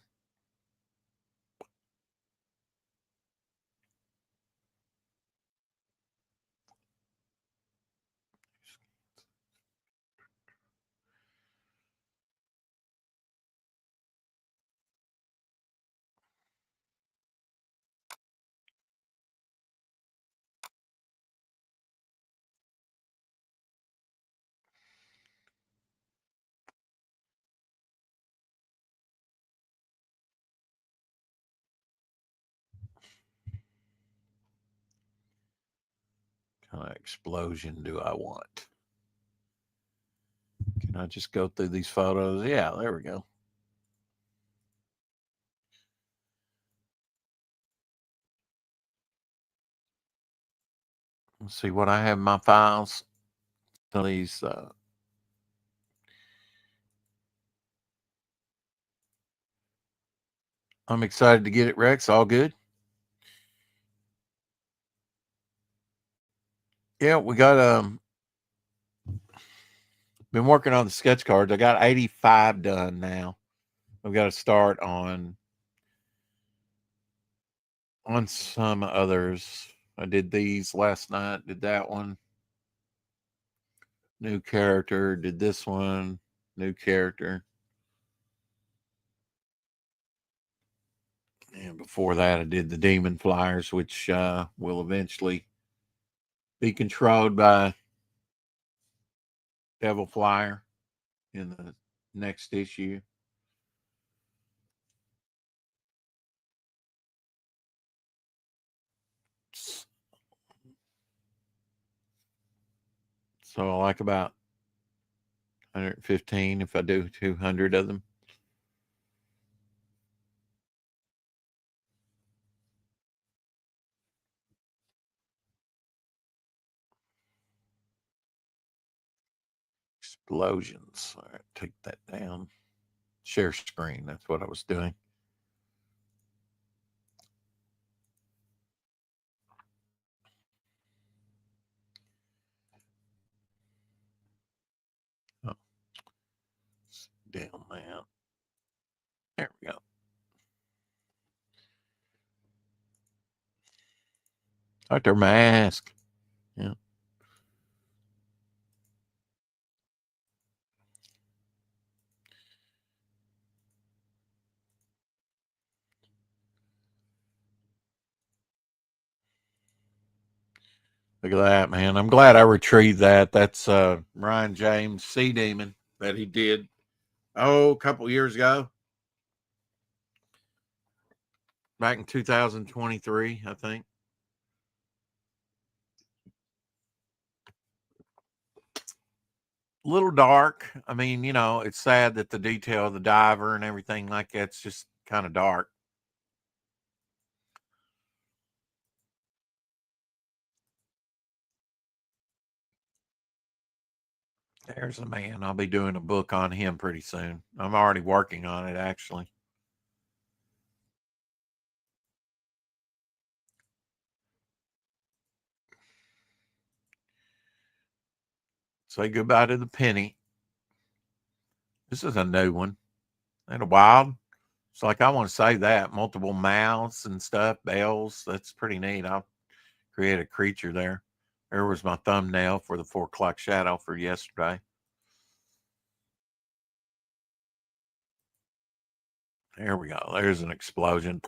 Speaker 1: kind of explosion do I want? Can I just go through these photos? Yeah, there we go. Let's see what I have in my files. These I'm excited to get it, Rex. All good. Yeah, we got been working on the sketch cards. I got 85 done now. I've got to start on some others. I did these last night, did that one. New character, did this one, new character. And before that, I did the Demon Flyers, which will eventually be controlled by Devil Flyer in the next issue. So I like about 115 if I do 200 of them. Explosions. All right, take that down. Share screen. That's what I was doing. Oh. Down that. There we go. Dr. Mask. Yeah. Look at that, man. I'm glad I retrieved that. That's Ryan James Sea Demon that he did a couple years ago. Back in 2023, I think. A little dark. I mean, it's sad that the detail of the diver and everything like that's just kind of dark. There's a man. I'll be doing a book on him pretty soon. I'm already working on it, actually. Say goodbye to the penny. This is a new one. Ain't it wild? It's like I want to say that. Multiple mouths and stuff, bells. That's pretty neat. I'll create a creature there. There was my thumbnail for the 4 o'clock shadow for yesterday. There we go. There's an explosion.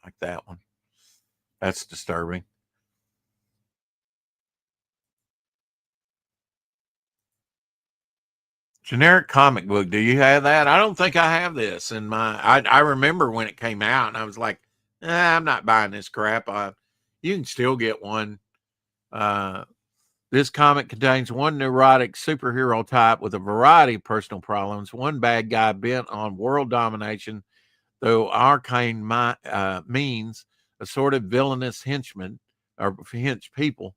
Speaker 1: Like that one. That's disturbing. Generic comic book. Do you have that? I don't think I have this in my. I remember when it came out, and I was like, I'm not buying this crap. You can still get one. This comic contains one neurotic superhero type with a variety of personal problems. One bad guy bent on world domination, though arcane means a sort of villainous henchman or hench people.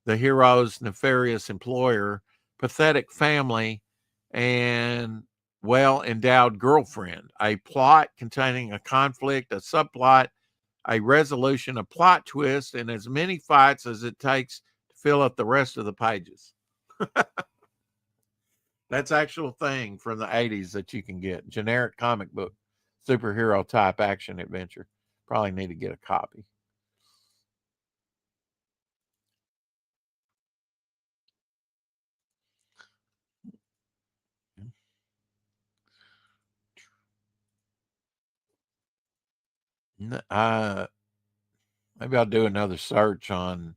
Speaker 1: The hero's nefarious employer, pathetic family, and well endowed girlfriend. A plot containing a conflict, a subplot, a resolution, a plot twist, and as many fights as it takes to fill up the rest of the pages. That's actual thing from the 80s that you can get. Generic comic book, superhero type action adventure. Probably need to get a copy. Maybe I'll do another search on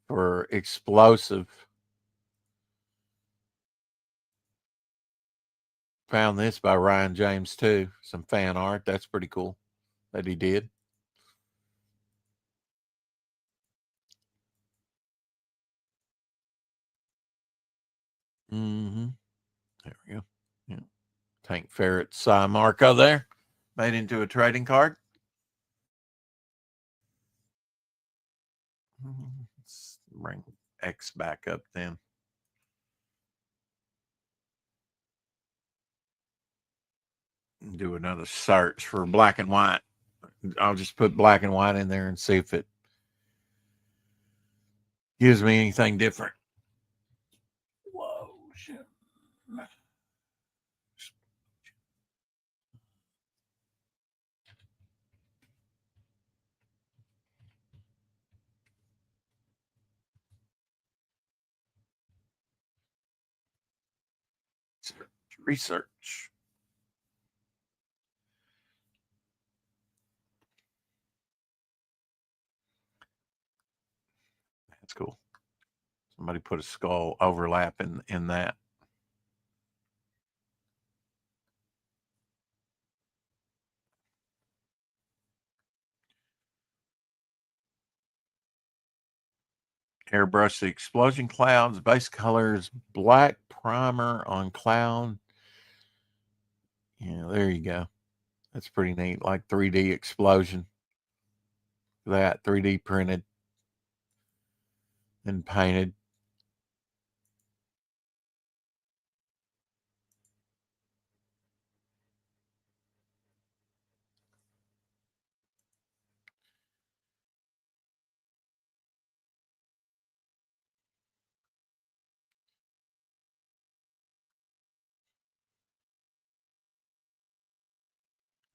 Speaker 1: for explosive. Found this by Ryan James too. Some fan art. That's pretty cool that he did. Mm-hmm. There we go. Yeah. Tank Ferret's Marco there, made into a trading card. Let's bring X back up then. Do another search for black and white. I'll just put black and white in there and see if it gives me anything different. Whoa, shit. Research. That's cool. Somebody put a skull overlap in that. Airbrush the explosion clouds. Base colors black primer on cloud. Yeah, there you go. That's pretty neat. Like 3D explosion. That 3D printed and painted.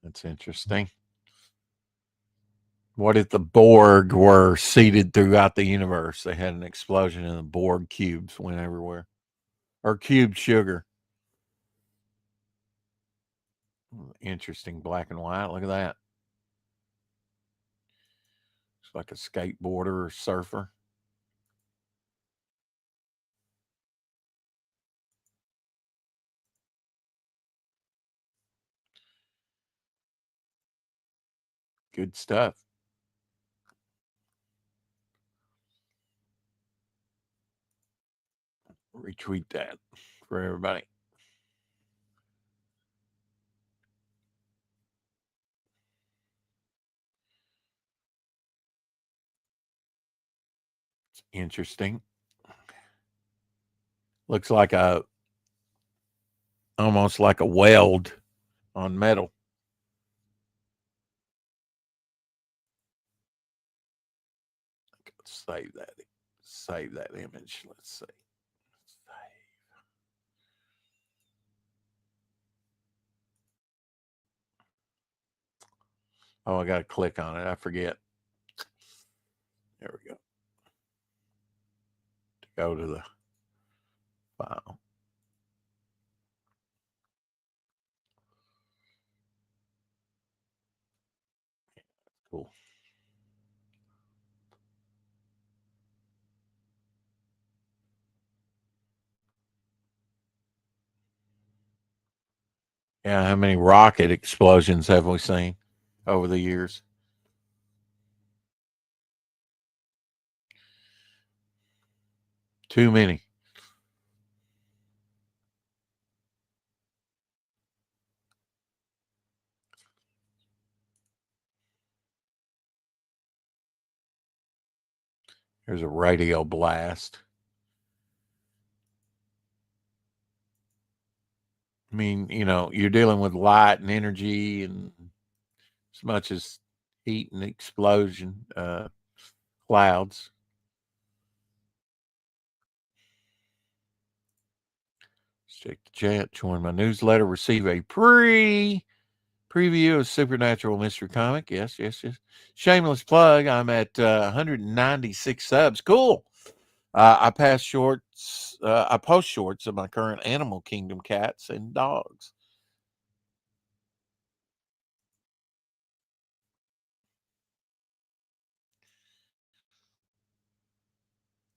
Speaker 1: That's interesting. What if the Borg were seeded throughout the universe? They had an explosion and the Borg cubes went everywhere. Or cubed sugar. Interesting black and white. Look at that. It's like a skateboarder or surfer. Good stuff. Retweet that for everybody. It's interesting. Looks like a almost like a weld on metal. Let's save that. Save that image. Let's see. Save. Oh, I got to click on it. I forget. There we go. To go to the file. Cool. Yeah, how many rocket explosions have we seen over the years? Too many. There's a radio blast. I mean, you're dealing with light and energy and as much as heat and explosion, clouds. Let's check the chat. Join my newsletter. Receive a preview of Supernatural Mystery Comic. Yes, yes, yes. Shameless plug. I'm at 196 subs. Cool. I post shorts of my current Animal Kingdom cats and dogs.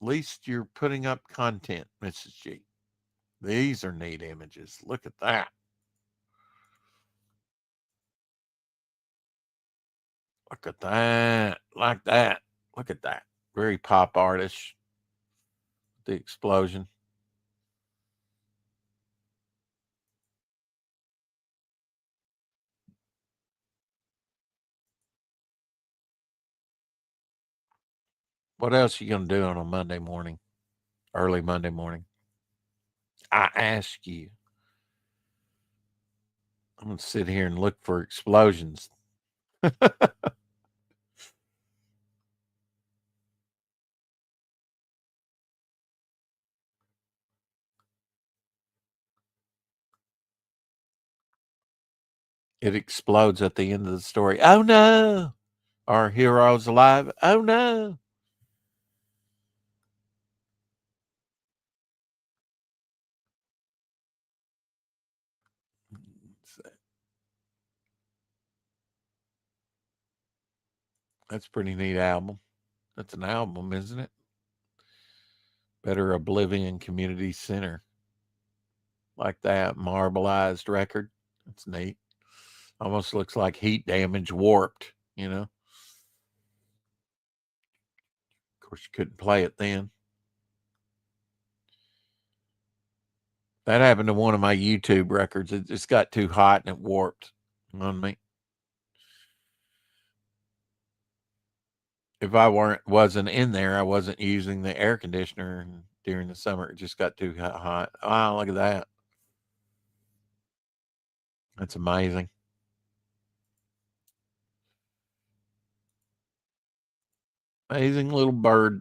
Speaker 1: At least you're putting up content, Mrs. G. These are neat images. Look at that. Look at that. Like that. Look at that. Very pop artish. The explosion. What else you gonna do on a Monday morning? Early Monday morning? I ask you. I'm gonna sit here and look for explosions. It explodes at the end of the story. Oh no! Our hero's alive. Oh no! That's a pretty neat album. That's an album, isn't it? Better Oblivion Community Center. Like that marbleized record. That's neat. Almost looks like Heat Damage Warped, you know? Of course, you couldn't play it then. That happened to one of my YouTube records. It just got too hot and it warped on me. If I wasn't in there, I wasn't using the air conditioner during the summer. It just got too hot. Wow, look at that. That's amazing. Amazing little bird.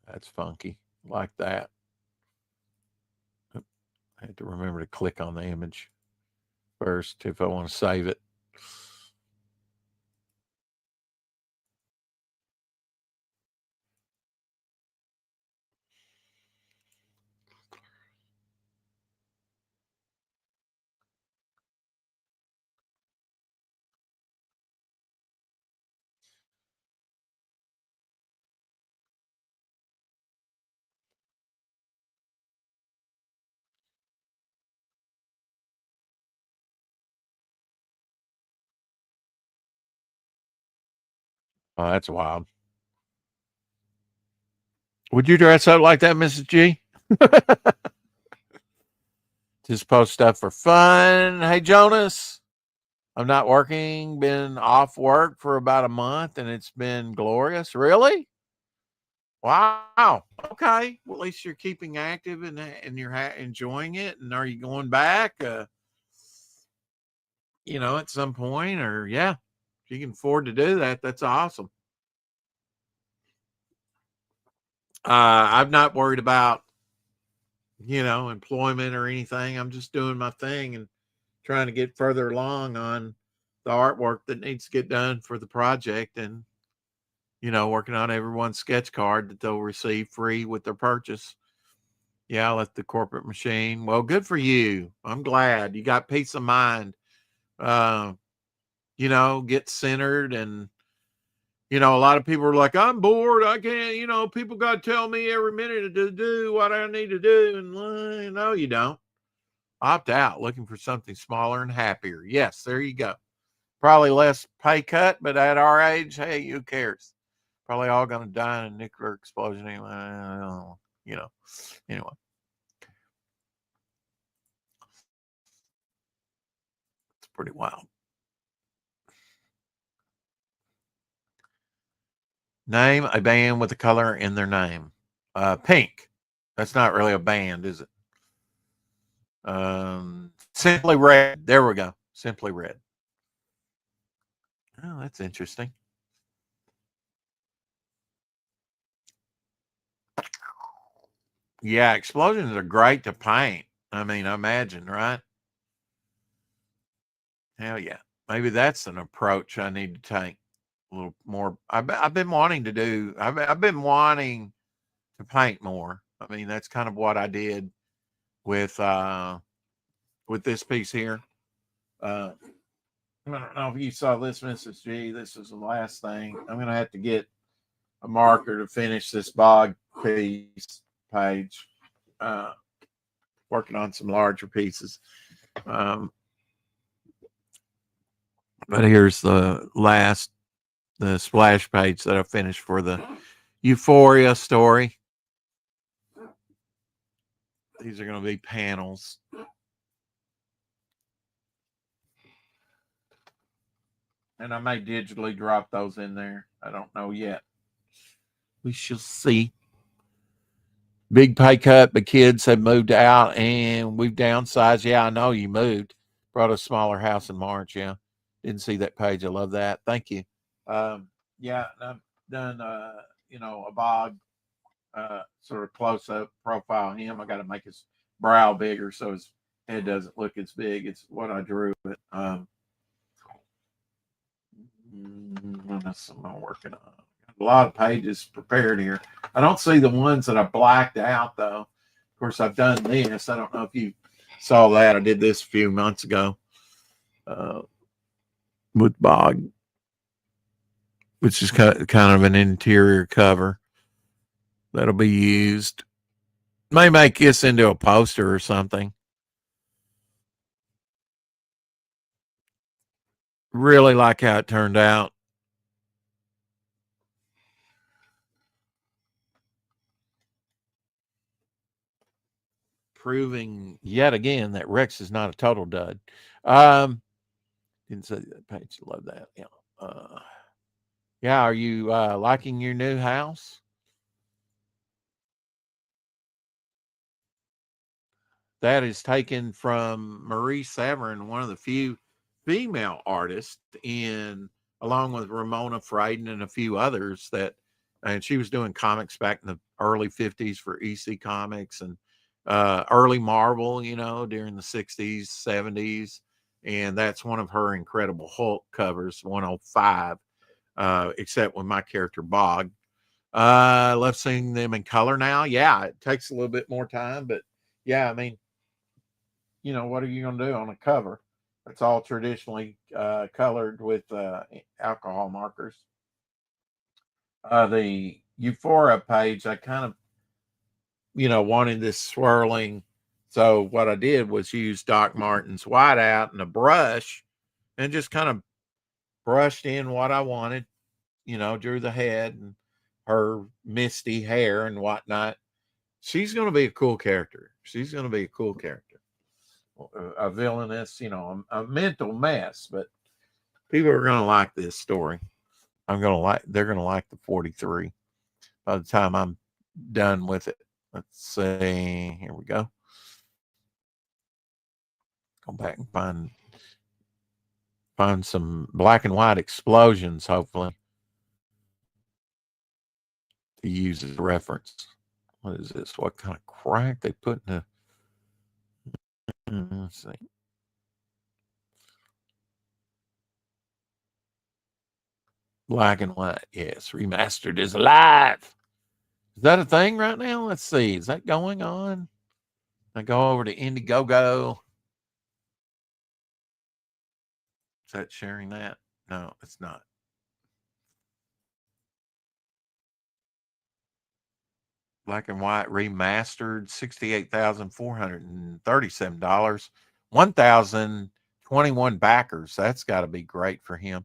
Speaker 1: That's funky. Like that. I had to remember to click on the image first if I want to save it. Oh, that's wild. Would you dress up like that, Mrs. G? Just post stuff for fun. Hey, Jonas, I'm not working. Been off work for about a month, and it's been glorious. Really? Wow. Okay. Well, at least you're keeping active and you're enjoying it. And are you going back? At some point, or yeah, if you can afford to do that, that's awesome. I'm not worried about employment or anything. I'm just doing my thing and trying to get further along on the artwork that needs to get done for the project, and working on everyone's sketch card that they'll receive free with their purchase. Yeah, I left the corporate machine. Well, good for you. I'm glad you got peace of mind. Uh, get centered, and a lot of people are like, I'm bored. I can't, people got to tell me every minute to do what I need to do. And no, you don't. Opt out, looking for something smaller and happier. Yes, there you go. Probably less pay cut, but at our age, hey, who cares? Probably all going to die in a nuclear explosion anyway. Anyway. It's pretty wild. Name a band with a color in their name. Pink. That's not really a band, is it? Simply Red. There we go. Simply Red. Oh, that's interesting. Yeah, explosions are great to paint. I mean, imagine, right? Hell yeah. Maybe that's an approach I need to take a little more. I've been wanting to do. I've been wanting to paint more. I mean, that's kind of what I did with this piece here. I don't know if you saw this, Mrs. G. This is the last thing. I'm gonna have to get a marker to finish this bog piece page. Uh, Working on some larger pieces. Um, but here's the splash page that I finished for the Euphoria story. These are going to be panels. And I may digitally drop those in there. I don't know yet. We shall see. Big pay cut, but kids have moved out and we've downsized. Yeah, I know you moved. Brought a smaller house in March. Yeah. Didn't see that page. I love that. Thank you. Yeah, I've done a bog sort of close up profile of him. I got to make his brow bigger so his head doesn't look as big. It's what I drew. But what else am I working on? A lot of pages prepared here. I don't see the ones that I blacked out though. Of course, I've done this. I don't know if you saw that. I did this a few months ago with Bog, which is kind of an interior cover that'll be used. May make this into a poster or something. Really like how it turned out. Proving yet again that Rex is not a total dud. Didn't say that page. Love that. Yeah. Yeah. Are you liking your new house? That is taken from Marie Severin, one of the few female artists along with Ramona Freiden and a few others and she was doing comics back in the early 50s for EC Comics and early Marvel, during the 60s, 70s. And that's one of her Incredible Hulk covers, 105, except with my character Bog. Love seeing them in color now. Yeah, it takes a little bit more time, but yeah, I mean, what are you going to do on a cover? It's all traditionally colored with alcohol markers. The Euphoria page, I kind of, wanted this swirling. So what I did was use Doc Martens whiteout and a brush and just kind of brushed in what I wanted, drew the head and her misty hair and whatnot. She's going to be a cool character. A villainous, a mental mess, but people are going to like this story. They're going to like the 43 by the time I'm done with it. Let's see. Here we go. Go back and find some black and white explosions, hopefully, to use as a reference. What is this? What kind of crack they put in let's see. Black and white. Yes. Remastered is alive. Is that a thing right now? Let's see. Is that going on? I go over to Indiegogo. Is that sharing that? No, it's not. Black and white remastered, $68,437. 1,021 backers. That's got to be great for him.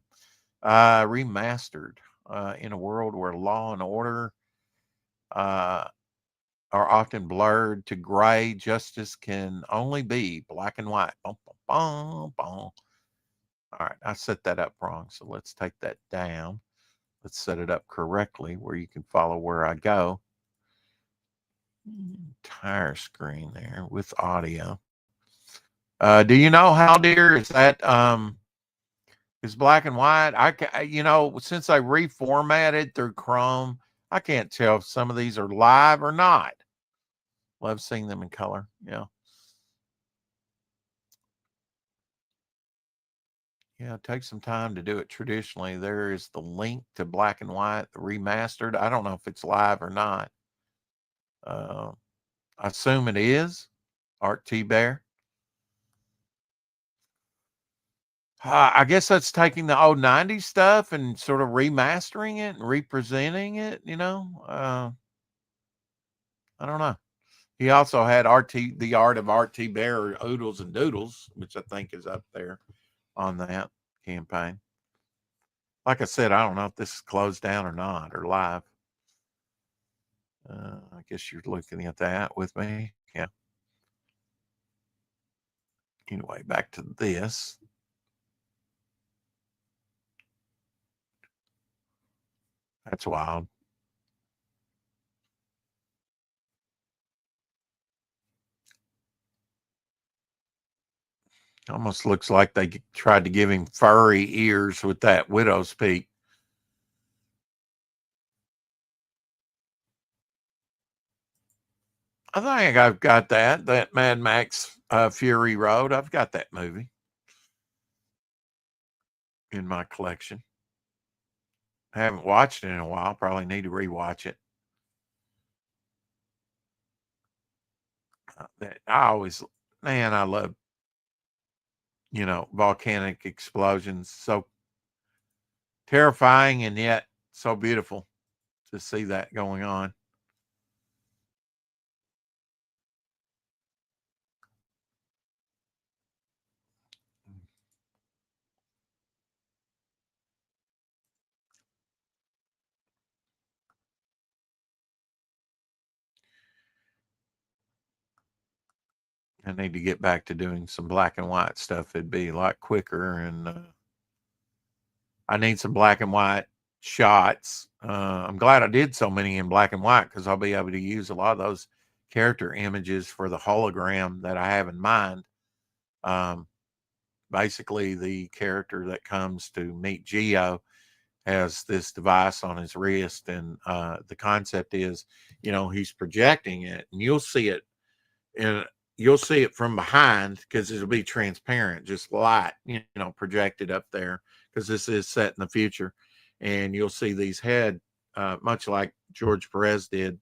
Speaker 1: Remastered in a world where law and order are often blurred to gray, justice can only be black and white. Boom, boom, boom, boom. All right, I set that up wrong, so let's take that down. Let's set it up correctly where you can follow where I go. Entire screen there with audio. Do you know how, dear? Is that is black and white? Since I reformatted through Chrome, I can't tell if some of these are live or not. Love seeing them in color. Yeah. Yeah, it takes some time to do it traditionally. There is the link to black and white, the remastered. I don't know if it's live or not. I assume it is. Art T Bear. I guess that's taking the old 90s stuff and sort of remastering it and representing it, I don't know. He also had the art of RT Bear, Oodles and Doodles, which I think is up there on that campaign. Like I said, I don't know if this is closed down or not or live. I guess you're looking at that with me. Yeah. Anyway, back to this. That's wild. Almost looks like they tried to give him furry ears with that widow's peak. I think I've got that Mad Max Fury Road. I've got that movie in my collection. I haven't watched it in a while. Probably need to rewatch it. I always, man, I love, volcanic explosions. So terrifying and yet so beautiful to see that going on. I need to get back to doing some black and white stuff. It'd be a lot quicker, and I need some black and white shots. I'm glad I did so many in black and white because I'll be able to use a lot of those character images for the hologram that I have in mind. Basically, the character that comes to meet Geo has this device on his wrist, and the concept is, he's projecting it, and you'll see it, and you'll see it from behind because it'll be transparent, just light, projected up there because this is set in the future, and you'll see these head, much like George Perez did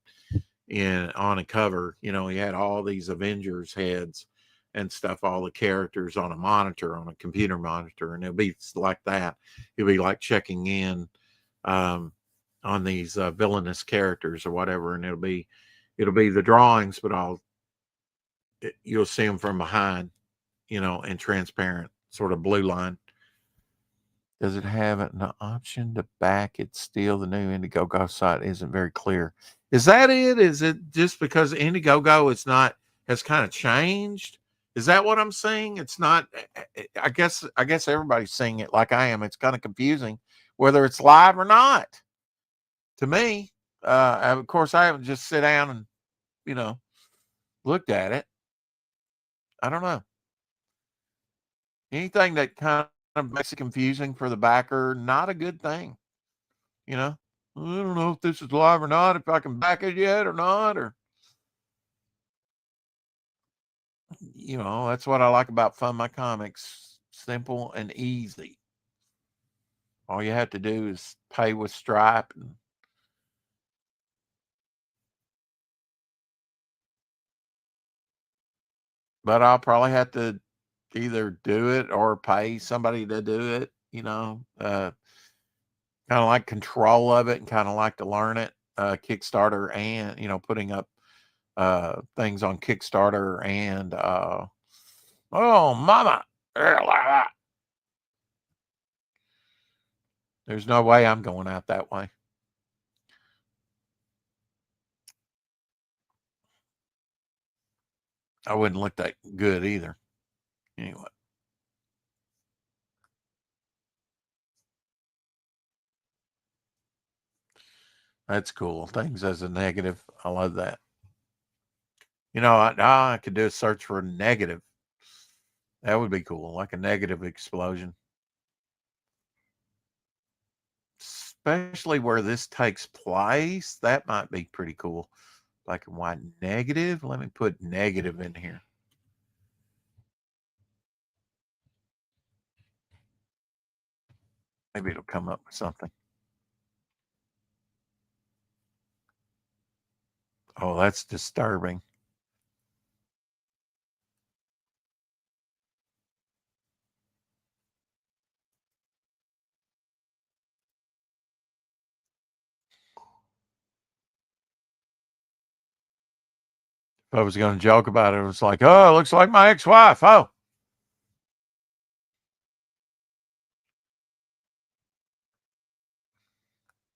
Speaker 1: on a cover. He had all these Avengers heads and stuff, all the characters on a monitor, on a computer monitor, and it'll be like that. It'll be like checking in on these villainous characters or whatever, and it'll be the drawings, but you'll see them from behind, and transparent, sort of blue line. Does it have an option to back it still? The new Indiegogo site isn't very clear. Is that it? Is it just because Indiegogo has kind of changed? Is that what I'm saying? It's not. I guess everybody's seeing it like I am. It's kind of confusing whether it's live or not. To me, of course, I haven't just sit down and looked at it. I don't know. Anything that kind of makes it confusing for the backer, not a good thing. I don't know if this is live or not, if I can back it yet or not, or that's what I like about Fund My Comics. Simple and easy. All you have to do is pay with Stripe, but I'll probably have to either do it or pay somebody to do it, kind of like control of it and kind of like to learn it. Kickstarter and, putting up things on Kickstarter and oh mama. There's no way I'm going out that way. I wouldn't look that good either. Anyway. That's cool. Things as a negative. I love that. I could do a search for a negative. That would be cool, like a negative explosion. Especially where this takes place. That might be pretty cool. Black and white negative. Let me put negative in here. Maybe it'll come up with something. Oh, that's disturbing. If I was going to joke about it, it was like, oh, it looks like my ex-wife. Oh.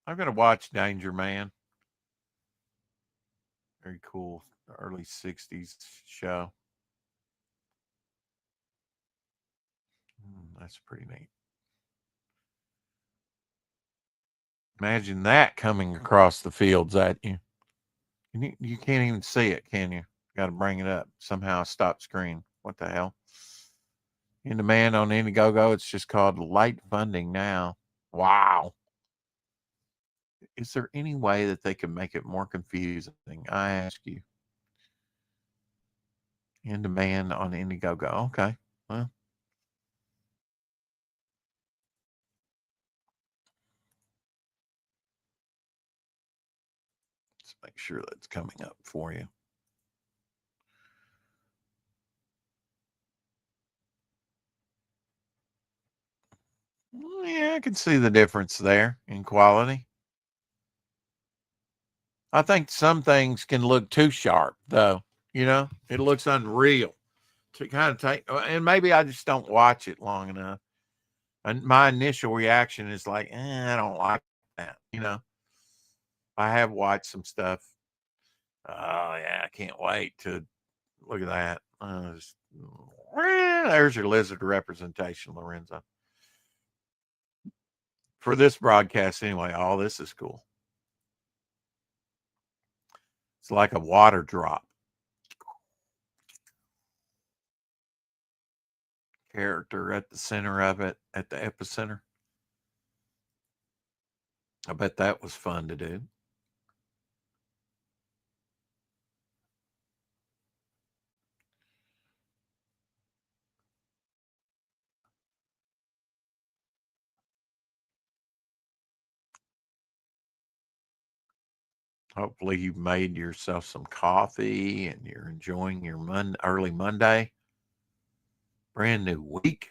Speaker 1: I'm going to watch Danger Man. Very cool. Early 60s show. That's pretty neat. Imagine that coming across the fields at you. You can't even see it, can you? Got to bring it up. Somehow stop screen. What the hell? In demand on Indiegogo. It's just called Light Funding now. Wow. Is there any way that they can make it more confusing? I ask you. In demand on Indiegogo. Okay. Well, let's make sure that's coming up for you. Yeah, I can see the difference there in quality. I think some things can look too sharp, though. It looks unreal to kind of take, and maybe I just don't watch it long enough. And my initial reaction is like, I don't like that. I have watched some stuff. Oh, yeah, I can't wait to look at that. There's your lizard representation, Lorenzo. For this broadcast, anyway, all this is cool. It's like a water drop. Character at the center of it, at the epicenter. I bet that was fun to do. Hopefully, you've made yourself some coffee and you're enjoying your early Monday, brand new week.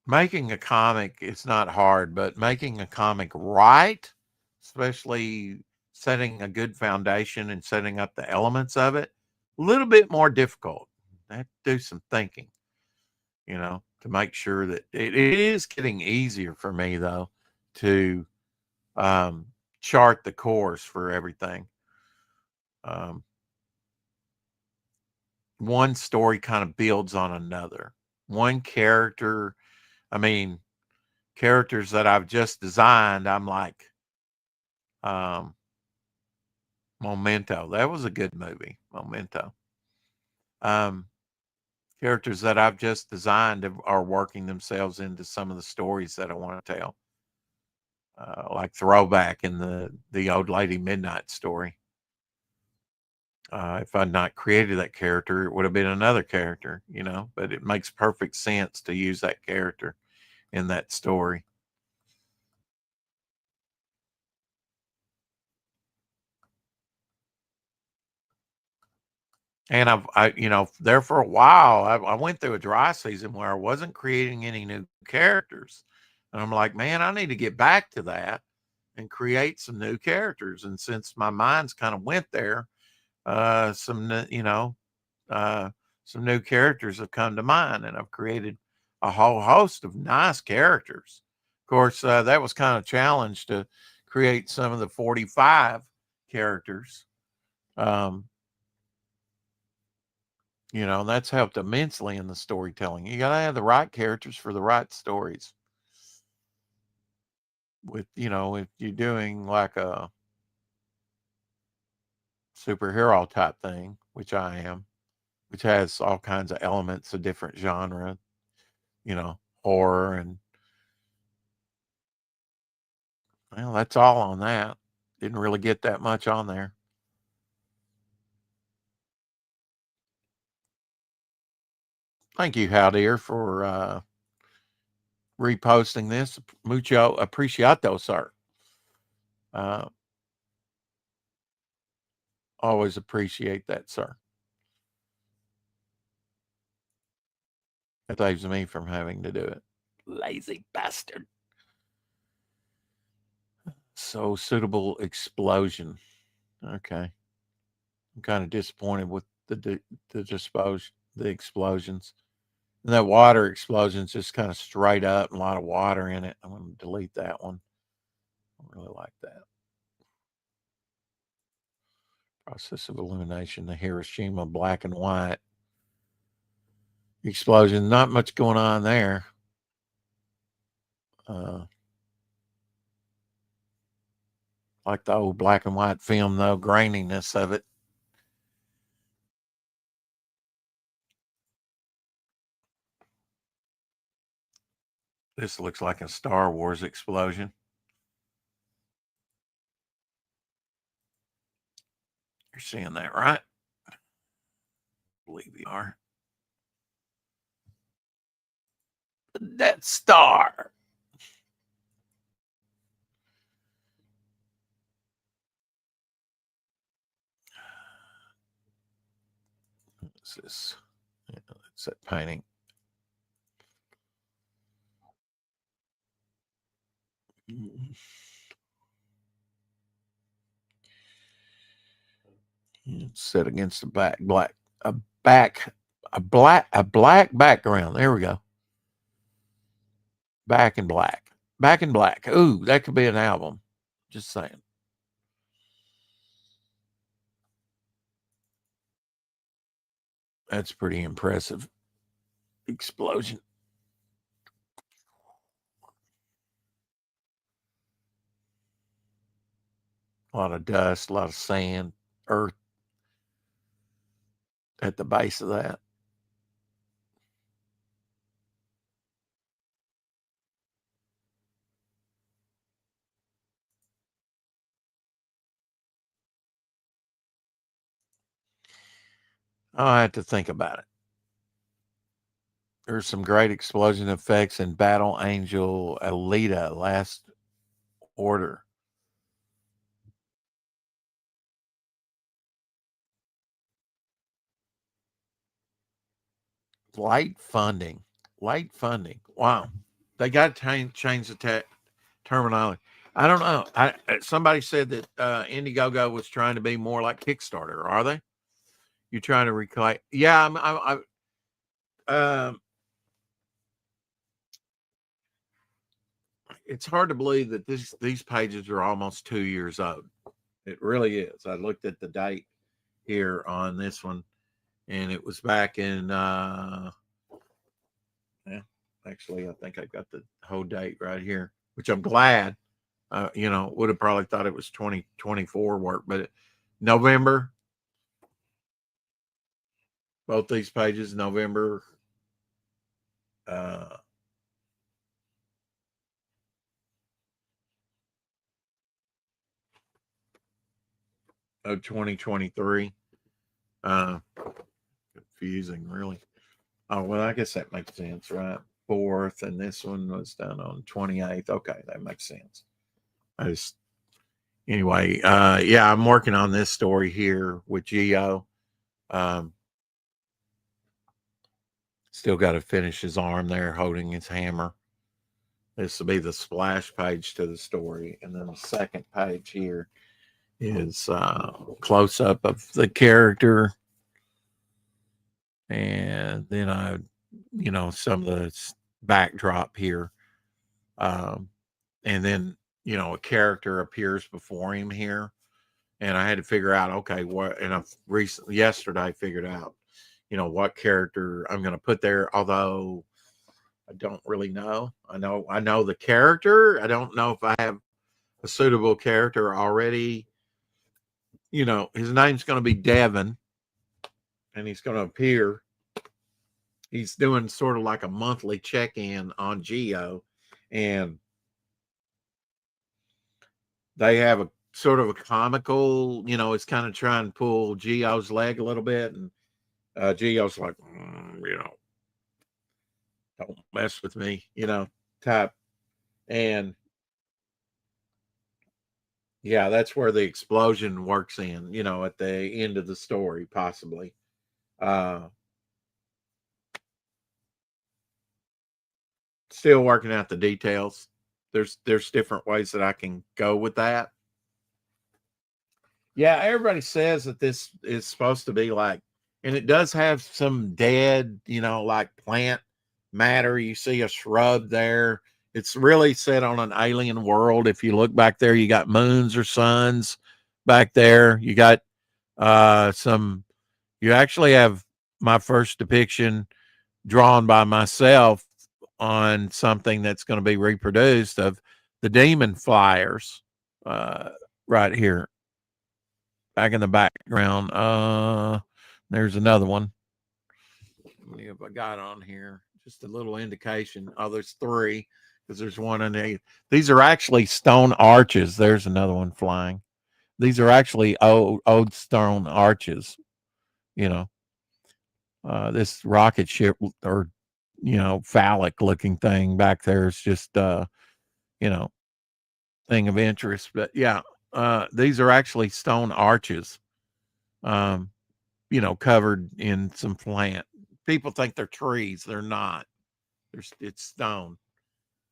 Speaker 1: Making a comic is not hard, but making a comic right, especially setting a good foundation and setting up the elements of it, a little bit more difficult. I have to do some thinking, to make sure that it is getting easier for me, though, to chart the course for everything. One story kind of builds on another. One character, I mean, characters that I've just designed, I'm like, Memento. That was a good movie, Memento. Characters that I've just designed are working themselves into some of the stories that I want to tell. Like Throwback in the Old Lady Midnight story. If I'd not created that character, it would have been another character, but it makes perfect sense to use that character in that story. And there for a while, I went through a dry season where I wasn't creating any new characters. And I'm like, man, I need to get back to that and create some new characters. And since my mind's kind of went there, some new characters have come to mind, and I've created a whole host of nice characters. Of course, that was kind of challenged to create some of the 45 characters. And that's helped immensely in the storytelling. You got to have the right characters for the right stories. If you're doing like a superhero type thing, which I am, which has all kinds of elements of different genre, horror, and well, that's all on that. Didn't really get that much on there. Thank you, Howdeer, for reposting this. Mucho apreciato, sir. Always appreciate that, sir. It saves me from having to do it. Lazy bastard. So suitable explosion. Okay. I'm kind of disappointed with the explosions. And that water explosion's just kind of straight up, and a lot of water in it. I'm going to delete that one. I really like that. Process of illumination, the Hiroshima black and white explosion. Not much going on there. Like the old black and white film, though, graininess of it. This looks like a Star Wars explosion. You're seeing that, right? I believe you are. The Death Star. What's this? Yeah, it's that painting. It's set against the black background. There we go. Back in black. Ooh, that could be an album. Just saying. That's pretty impressive. Explosion. A lot of dust, a lot of sand, earth at the base of that. I have to think about it. There's some great explosion effects in Battle Angel Alita Last Order. Light funding. Wow. They got to change the terminology. I don't know. Somebody said that Indiegogo was trying to be more like Kickstarter. Are they? You're trying to reclaim? Yeah, it's hard to believe that these pages are almost 2 years old. It really is. I looked at the date here on this one, and it was back in. Yeah, actually, I think I've got the whole date right here, which I'm glad. Would have probably thought it was 2024 work, but November. Both these pages, November. Of 2023. Confusing, really. Oh, well, I guess that makes sense, right? 4th, and this one was done on 28th. Okay, that makes sense. Anyway, yeah, I'm working on this story here with Geo. Still got to finish his arm there holding his hammer. This will be the splash page to the story. And then the second page here is close up of the character. And then some of the backdrop here. And then, a character appears before him here. And I had to figure out, okay, what, and yesterday figured out, what character I'm going to put there. Although I don't really know. I know the character. I don't know if I have a suitable character already. His name's going to be Devin, and he's going to appear. He's doing sort of like a monthly check-in on Geo, and they have a sort of a comical, it's kind of trying to pull Geo's leg a little bit, and Geo's like, don't mess with me, type. And yeah, that's where the explosion works in, at the end of the story, possibly. Still working out the details. There's different ways that I can go with that. Yeah, everybody says that this is supposed to be like, and it does have some dead, like plant matter. You see a shrub there. It's really set on an alien world. If you look back there, you got moons or suns back there. You got you actually have my first depiction drawn by myself on something that's going to be reproduced of the demon flyers right here back in the background. There's another one. How many have I got on here? Just a little indication. Oh, there's three because there's one in the. These are actually stone arches. There's another one flying. These are actually old stone arches. You know, this rocket ship or phallic looking thing back there is just you know thing of interest. But yeah, these are actually stone arches. Um, covered in some plant. People think they're trees. They're not. It's stone.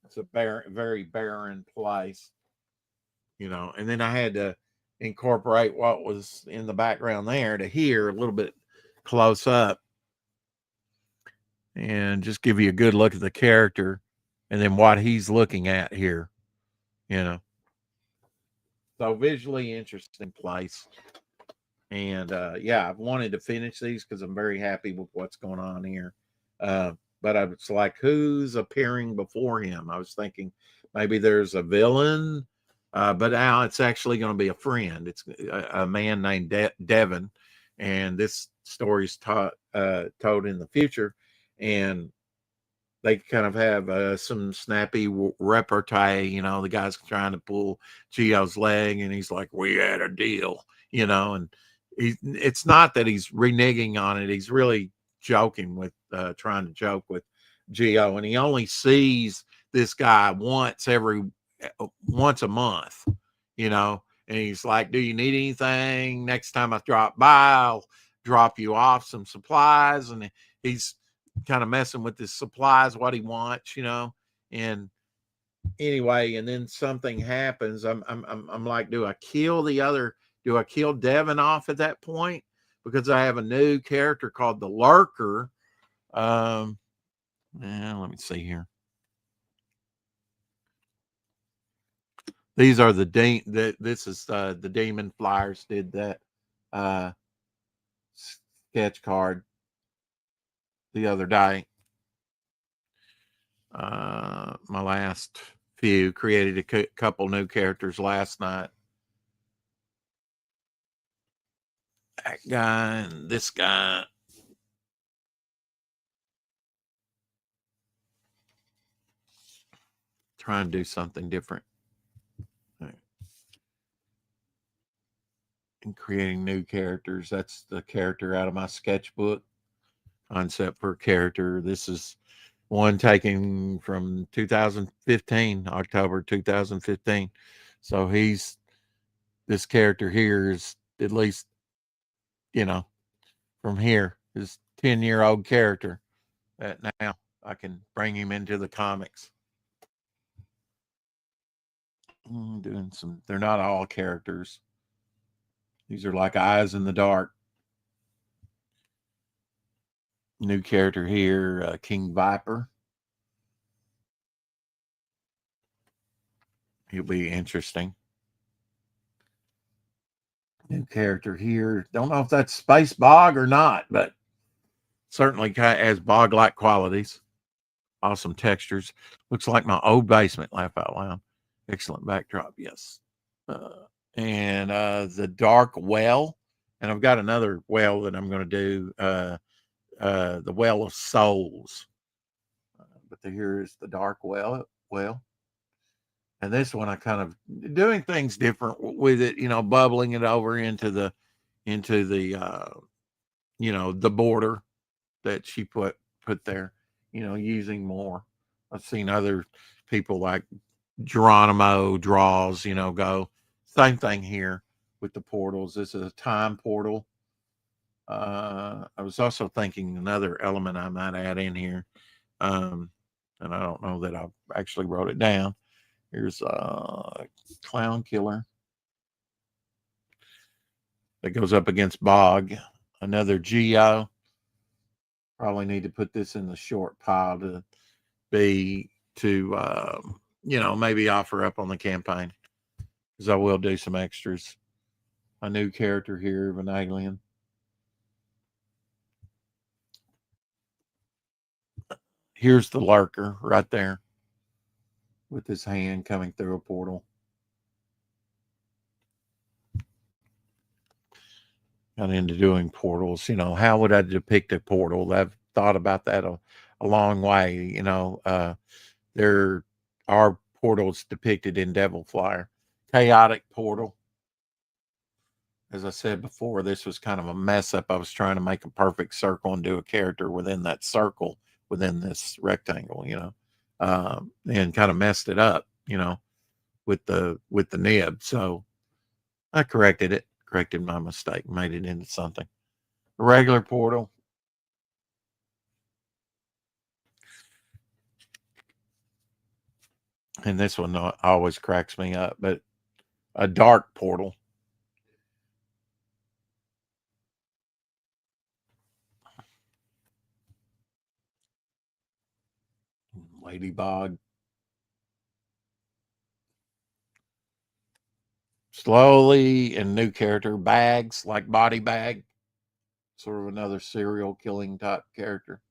Speaker 1: It's a very barren place, And then I had to incorporate what was in the background there to here a little bit close up, and just give you a good look at the character, and then what he's looking at here. So visually interesting place. And yeah, I've wanted to finish these because I'm very happy with what's going on here. But I was like, who's appearing before him? I was thinking maybe there's a villain, but now it's actually going to be a friend. It's a man named Devin, and this story's told in the future, and they kind of have some snappy repartee. The guy's trying to pull Gio's leg, and he's like, "We had a deal," and it's not that he's reneging on it. He's really joking with, trying to joke with Gio, and he only sees this guy once a month, and he's like, "Do you need anything? Next time I drop by, I'll drop you off some supplies." And he's kind of messing with his supplies, what he wants, and anyway, and then something happens. I'm like, do I kill Devin off at that point? Because I have a new character called the Lurker. Let me see here. These are this is the Demon Flyers did that sketch card the other day. My last few created a couple new characters last night. That guy and this guy. Trying to do something different. And creating new characters. That's the character out of my sketchbook. Concept per character. This is one taken from 2015, October 2015. So this character here is at least, from here, is 10-year-old character that now I can bring him into the comics. They're not all characters. These are like eyes in the dark. New character here, King Viper. He'll be interesting. New character here. Don't know if that's Space Bog or not, but certainly kind of has bog-like qualities. Awesome textures. Looks like my old basement, laugh out loud. Excellent backdrop, yes. And the Dark Well. And I've got another well that I'm going to do, the Well of Souls. But here is the Dark Well. And this one I kind of doing things different with it, bubbling it over into the the border that she put there, using more. I've seen other people like Geronimo draws, go. Same thing here with the portals. This is a time portal. I was also thinking another element I might add in here. And I don't know that I actually wrote it down. Here's a Clown Killer that goes up against Bog. Another Gio. Probably need to put this in the short pile to maybe offer up on the campaign, because I will do some extras. A new character here of an alien. Here's the Lurker right there with his hand coming through a portal. Got into doing portals. How would I depict a portal? I've thought about that a a long way. You know, there are portals depicted in Devil Flyer. Chaotic portal. As I said before, this was kind of a mess up. I was trying to make a perfect circle and do a character within that circle within this rectangle, you know, and kind of messed it up, you know, with the nib. So I corrected my mistake, made it into something. A regular portal. And this one always cracks me up, but a dark portal. Ladybug. Slowly, and new character. Bags, like Body Bag. Sort of another serial killing type character.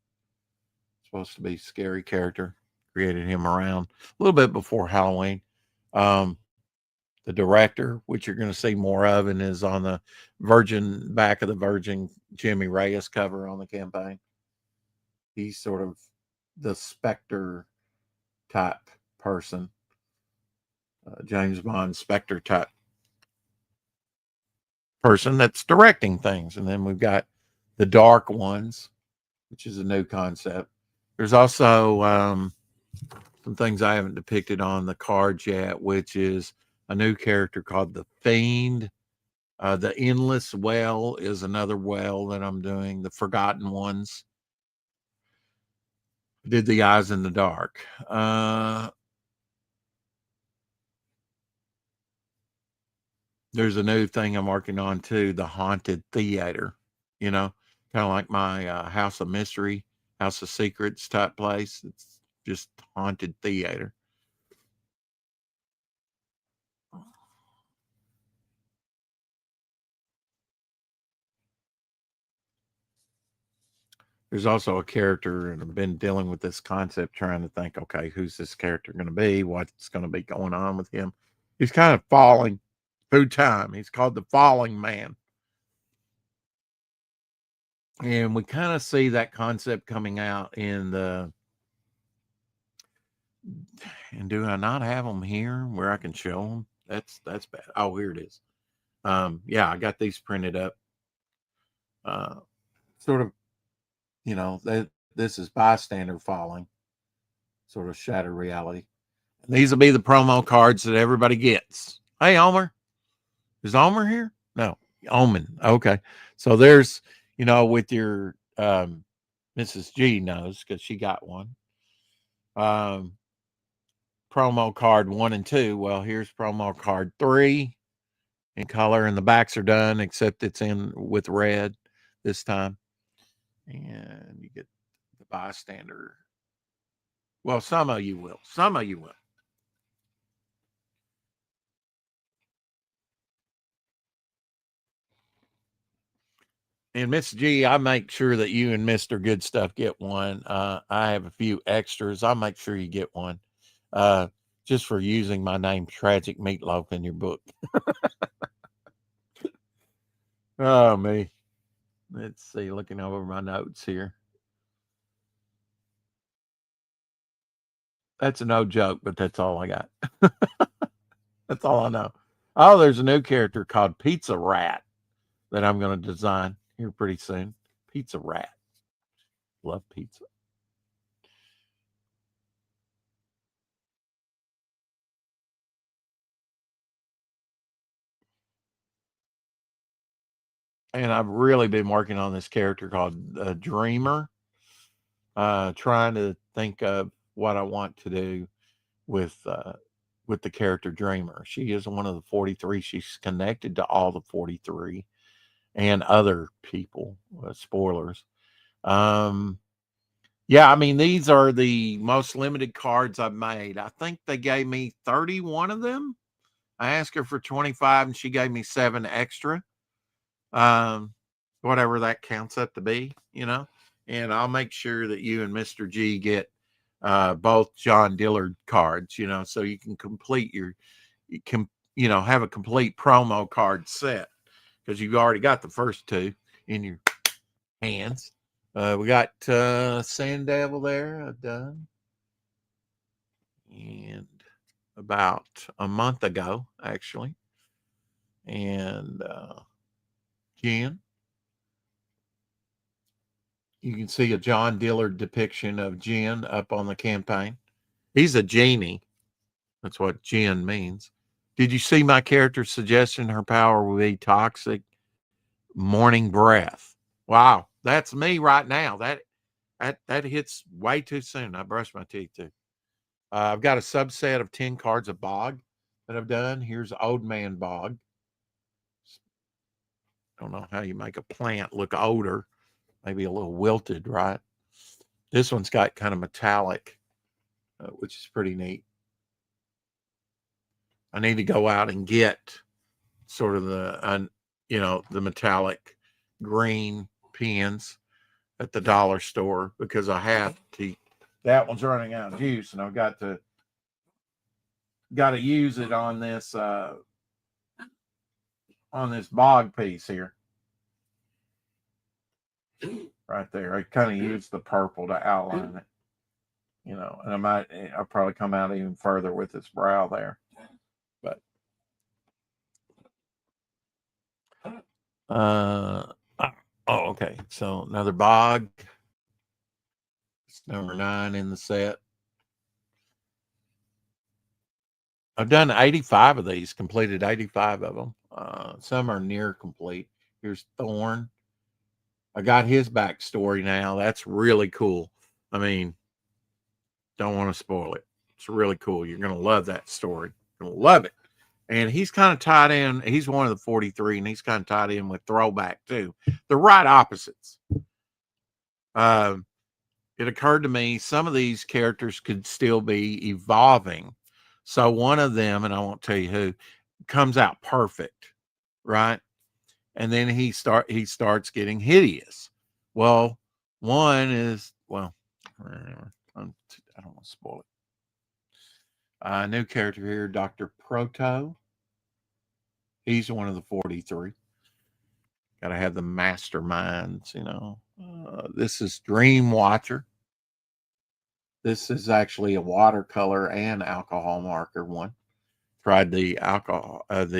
Speaker 1: Supposed to be scary character. Created him around a little bit before Halloween. The director, which you're going to see more of, and is on the back of the Virgin Jimmy Reyes cover on the campaign. He's sort of the Spectre type person, James Bond Spectre type person that's directing things. And then we've got the Dark Ones, which is a new concept. There's also some things I haven't depicted on the cards yet, which is a new character called the Fiend. The Endless Well is another well that I'm doing. The Forgotten Ones. Did the Eyes in the Dark. There's a new thing I'm working on too, the Haunted Theater. You know, kind of like my House of Mystery, House of Secrets type place. It's just Haunted Theater. There's also a character, and I've been dealing with this concept, trying to think, okay, who's this character going to be? What's going to be going on with him? He's kind of falling through time. He's called the Falling Man. And we kind of see that concept coming out in the. And do I not have them here where I can show them? That's bad. Oh, here it is. Yeah, I got these printed up. Sort of, you know, this is Bystander Falling, sort of Shattered Reality. And these will be the promo cards that everybody gets. Hey, Omer. Is Omer here? No, Omen. Okay. So there's, you know, with your Mrs. G knows because she got one. Promo card 1 and 2. Well, here's promo card 3 in color, and the backs are done, except it's in with red this time. And you get the Bystander. Well, some of you will. Some of you will. And Miss G, I make sure that you and Mr. Good Stuff get one. I have a few extras. I'll make sure you get one. Just for using my name, Tragic Meatloaf, in your book. Oh, me. Let's see, looking over my notes here. That's a no joke, but that's all I got. That's all I know. Oh, there's a new character called Pizza Rat that I'm going to design here pretty soon. Pizza Rat. Love pizza. And I've really been working on this character called Dreamer. Trying to think of what I want to do with the character Dreamer. She is one of the 43. She's connected to all the 43 and other people. Spoilers. Yeah, I mean, these are the most limited cards I've made. I think they gave me 31 of them. I asked her for 25 and she gave me 7 extra. Whatever that counts up to be, you know. And I'll make sure that you and Mr. G get both John Dillard cards, you know, so you can complete have a complete promo card set because you've already got the first 2 in your hands. We got Sand Devil there done. And about a month ago, actually. And Jen, you can see a John Dillard depiction of Jen up on the campaign. He's a genie. That's what Jen means. Did you see my character suggestion? Her power will be toxic morning breath. Wow, that's me right now. That hits way too soon. I brushed my teeth too. I've got a subset of 10 cards of Bog that I've done. Here's Old Man Bog. I don't know how you make a plant look older. Maybe a little wilted, right? This one's got kind of metallic, which is pretty neat. I need to go out and get sort of the metallic green pens at the dollar store because I have to. That one's running out of juice, and I've got to use it on this Bog piece here, right there. I kind of use the purple to outline it, and I'll probably come out even further with this brow there, but okay. So another Bog. It's number 9 in the set. I've done 85 of these, completed 85 of them. Some are near complete. Here's Thorn. I got his backstory now. That's really cool. I mean, don't want to spoil it. It's really cool. You're going to love that story. You're going to love it. And he's kind of tied in. He's one of the 43, and he's kind of tied in with Throwback, too. They're right opposites. It occurred to me some of these characters could still be evolving. So one of them, and I won't tell you who, comes out perfect, right? And then he starts getting hideous. Well, one is, well, I don't want to spoil it. New character here, Dr. Proto. He's one of the 43. Got to have the masterminds, this is Dream Watcher. This is actually a watercolor and alcohol marker one. Tried the alcohol, and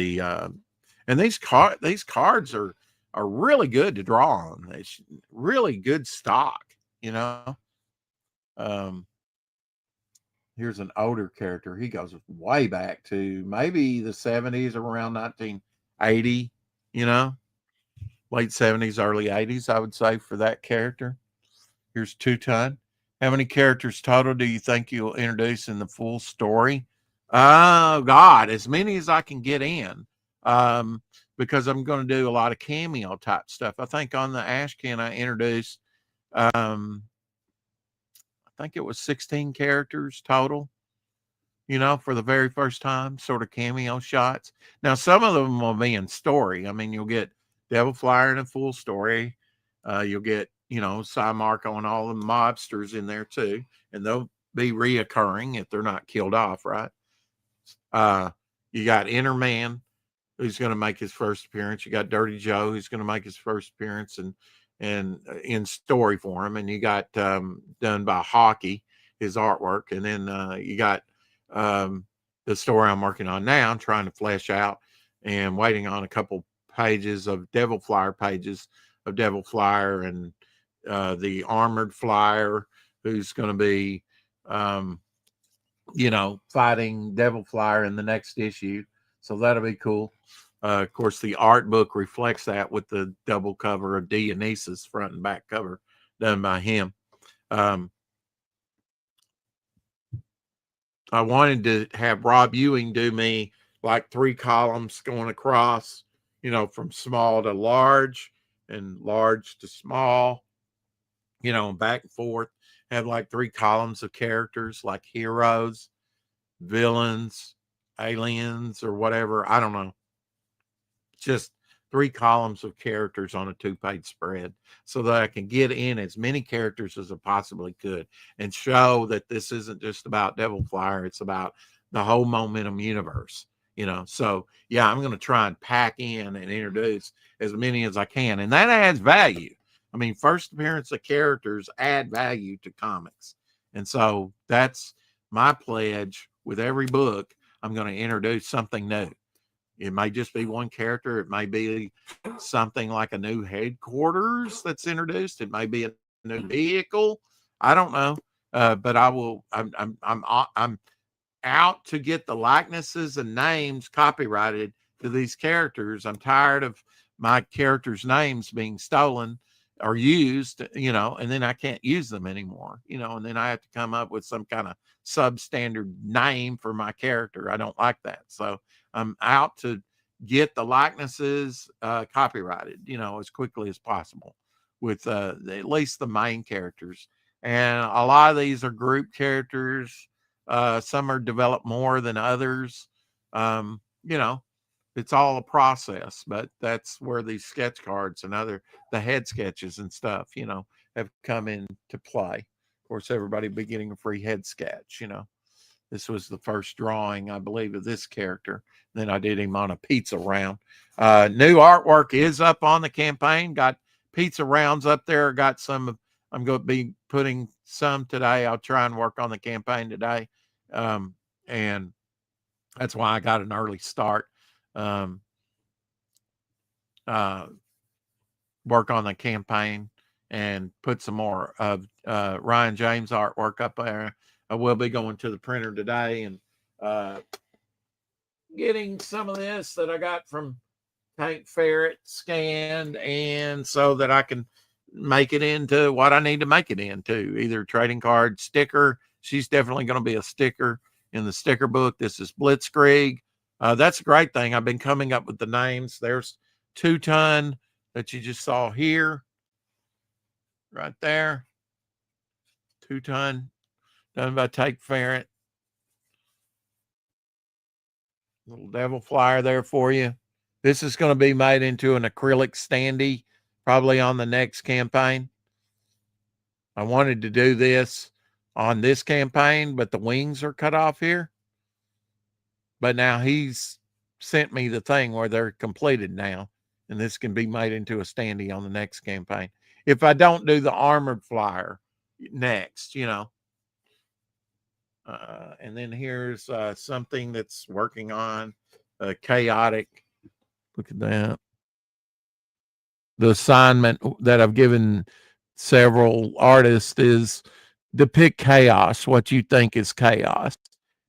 Speaker 1: these cards are really good to draw on. It's really good stock, Here's an older character. He goes way back to maybe the 70s, around 1980, late 70s, early 80s, I would say, for that character. Here's Two Ton. How many characters total do you think you'll introduce in the full story? Oh, God, as many as I can get in, because I'm going to do a lot of cameo type stuff. I think on the Ashcan I introduced, I think it was 16 characters total, for the very first time, sort of cameo shots. Now, some of them will be in story. I mean, you'll get Devil Flyer in a full story. You'll get, Cy Marco and all the mobsters in there too. And they'll be reoccurring if they're not killed off, right? You got Interman, who's going to make his first appearance. You got Dirty Joe, who's going to make his first appearance and in story form. And you got done by Hockey, his artwork. And then you got the story I'm working on now. I'm trying to flesh out and waiting on a couple pages of Devil Flyer and the Armored Flyer, who's going to be, fighting Devil Flyer in the next issue. So that'll be cool. Of course, the art book reflects that with the double cover of Dionysus, front and back cover, done by him. I wanted to have Rob Ewing do me like 3 columns going across, from small to large and large to small, back and forth. Have like 3 columns of characters, like heroes, villains, aliens, or whatever. I don't know. Just 3 columns of characters on a 2-page spread so that I can get in as many characters as I possibly could and show that this isn't just about Devil Flyer. It's about the whole Momentum universe, So, yeah, I'm going to try and pack in and introduce as many as I can. And that adds value. I mean, first appearance of characters add value to comics. And so that's my pledge with every book. I'm going to introduce something new. It may just be one character. It may be something like a new headquarters that's introduced. It may be a new vehicle. I don't know. But I will. I'm out to get the likenesses and names copyrighted to these characters. I'm tired of my characters' names being stolen or used, and then I can't use them anymore, and then I have to come up with some kind of substandard name for my character. I don't like that. So I'm out to get the likenesses copyrighted, as quickly as possible with at least the main characters. And a lot of these are group characters. Some are developed more than others. Um, you know, it's all a process, but that's where these sketch cards and the head sketches and stuff, have come into play. Of course, everybody be getting a free head sketch. This was the first drawing, I believe, of this character. Then I did him on a pizza round. New artwork is up on the campaign. Got pizza rounds up there. Got some. I'm going to be putting some today. I'll try and work on the campaign today. And that's why I got an early start. Work on the campaign and put some more of Ryan James artwork up there. I will be going to the printer today and getting some of this that I got from Tank Ferret scanned, and so that I can make it into what I need to make it into, either trading card, sticker. She's definitely going to be a sticker in the sticker book. This is Blitzkrieg. That's a great thing. I've been coming up with the names. There's 2 Ton that you just saw here, right there. 2 Ton, done by Tank Ferret. Little devil flyer there for you. This is going to be made into an acrylic standee, probably on the next campaign. I wanted to do this on this campaign, but the wings are cut off here. But now he's sent me the thing where they're completed now, and this can be made into a standee on the next campaign. If I don't do the armored flyer next, and then here's something that's working on chaotic. Look at that. The assignment that I've given several artists is depict chaos, what you think is chaos.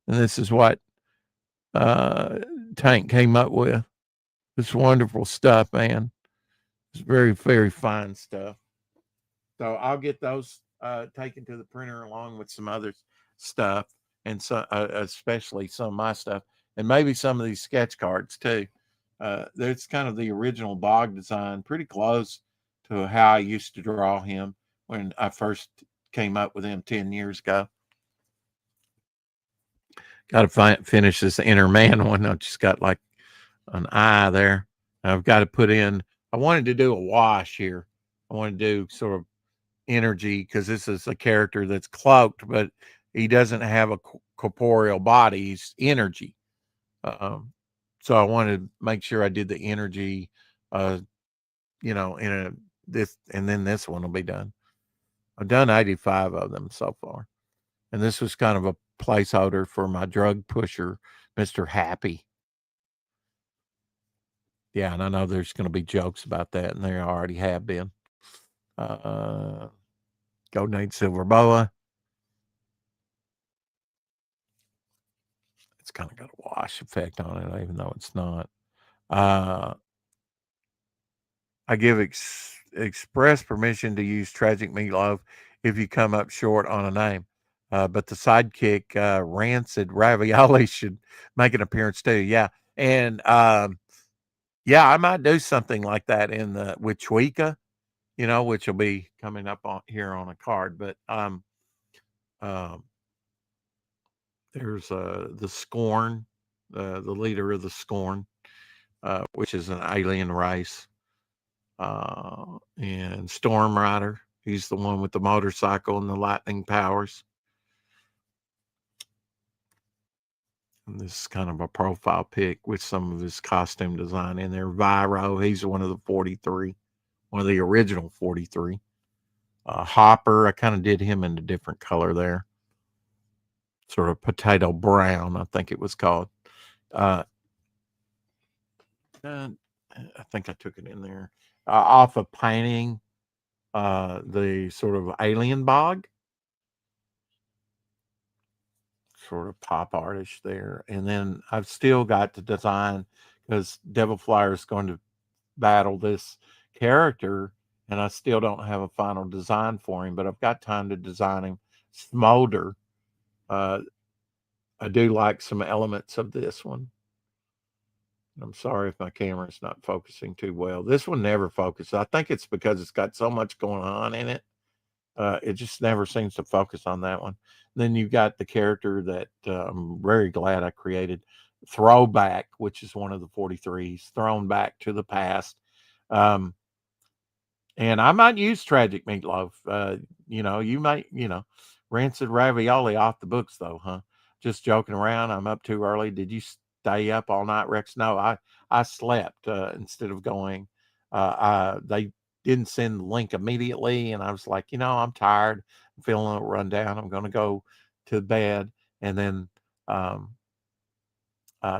Speaker 1: And this is what Tank came up with. It's wonderful stuff, man. It's very, very fine stuff. So I'll get those taken to the printer along with some other stuff, and so especially some of my stuff, and maybe some of these sketch cards too. There's kind of the original Bog design, pretty close to how I used to draw him when I first came up with him 10 years ago. Got to finish this inner man one. I just got like an eye there. I've got to put in, I wanted to do a wash here. I want to do sort of energy, because this is a character that's cloaked, but he doesn't have a corporeal body. He's energy. So I wanted to make sure I did the energy, in this, and then this one will be done. I've done 85 of them so far. And this was kind of a placeholder for my drug pusher, Mr. Happy. Yeah, and I know there's going to be jokes about that, and there already have been. Golden Age Silver Boa. It's kind of got a wash effect on it, even though it's not. I give express permission to use Tragic Meatloaf if you come up short on a name. But the sidekick, Rancid Ravioli, should make an appearance too. Yeah. And yeah, I might do something like that with Chwika, which will be coming up on here on a card. But there's the Scorn, the leader of the Scorn, which is an alien race. And Storm Rider, he's the one with the motorcycle and the lightning powers. And this is kind of a profile pic with some of his costume design in there. Viro, he's one of the 43 one of the original 43. Hopper, I kind of did him in a different color there, sort of potato brown, I think it was called. Uh, I think I took it in there off of painting the sort of alien bog, sort of pop artish there. And then I've still got to design, because Devil Flyer is going to battle this character, and I still don't have a final design for him, but I've got time to design him. Smolder. I do like some elements of this one. I'm sorry if my camera's not focusing too well. This one never focuses. I think it's because it's got so much going on in it. It just never seems to focus on that one. Then you've got the character that I'm very glad I created, Throwback, which is one of the 43s, thrown back to the past. And I might use Tragic Meatloaf. You might, rancid ravioli off the books, though, huh? Just joking around. I'm up too early. Did you stay up all night, Rex? No, I slept instead of going. They didn't send the link immediately, and I was like, I'm tired. I'm feeling a little run down. I'm going to go to bed and then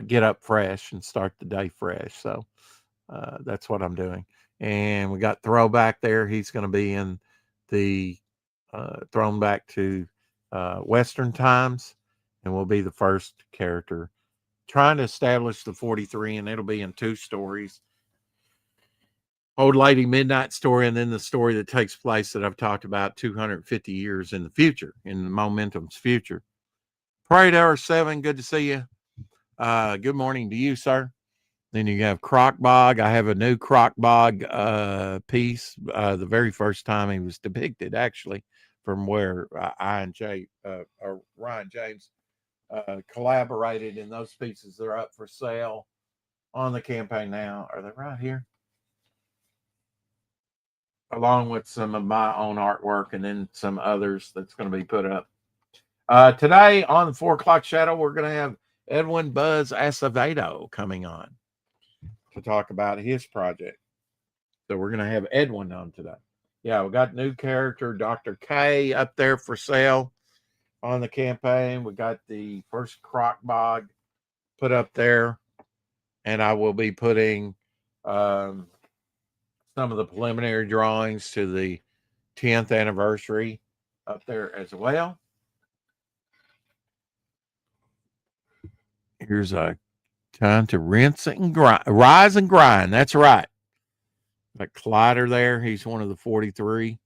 Speaker 1: get up fresh and start the day fresh. So that's what I'm doing. And we got Throwback there. He's going to be in the thrown back to Western times, and will be the first character trying to establish the 43, and it'll be in 2 stories. Old Lady Midnight story, and then the story that takes place that I've talked about 250 years in the future, in the Momentum's future. Predator 7, good to see you. Good morning to you, sir. Then you have Croc Bog. I have a new Croc Bog piece. The very first time he was depicted, actually, from where Ryan James collaborated in those pieces. They're up for sale on the campaign now. Are they right here? Along with some of my own artwork and then some others that's going to be put up. Today on the 4 o'clock shadow, we're going to have Edwin Buzz Acevedo coming on to talk about his project. So we're going to have Edwin on today. Yeah, we got new character, Dr. K, up there for sale on the campaign. We got the first Croc Bog put up there, and I will be putting some of the preliminary drawings to the 10th anniversary up there as well. Here's a time to rinse and grind, rise and grind. That's right. That Collider there, he's one of the 43.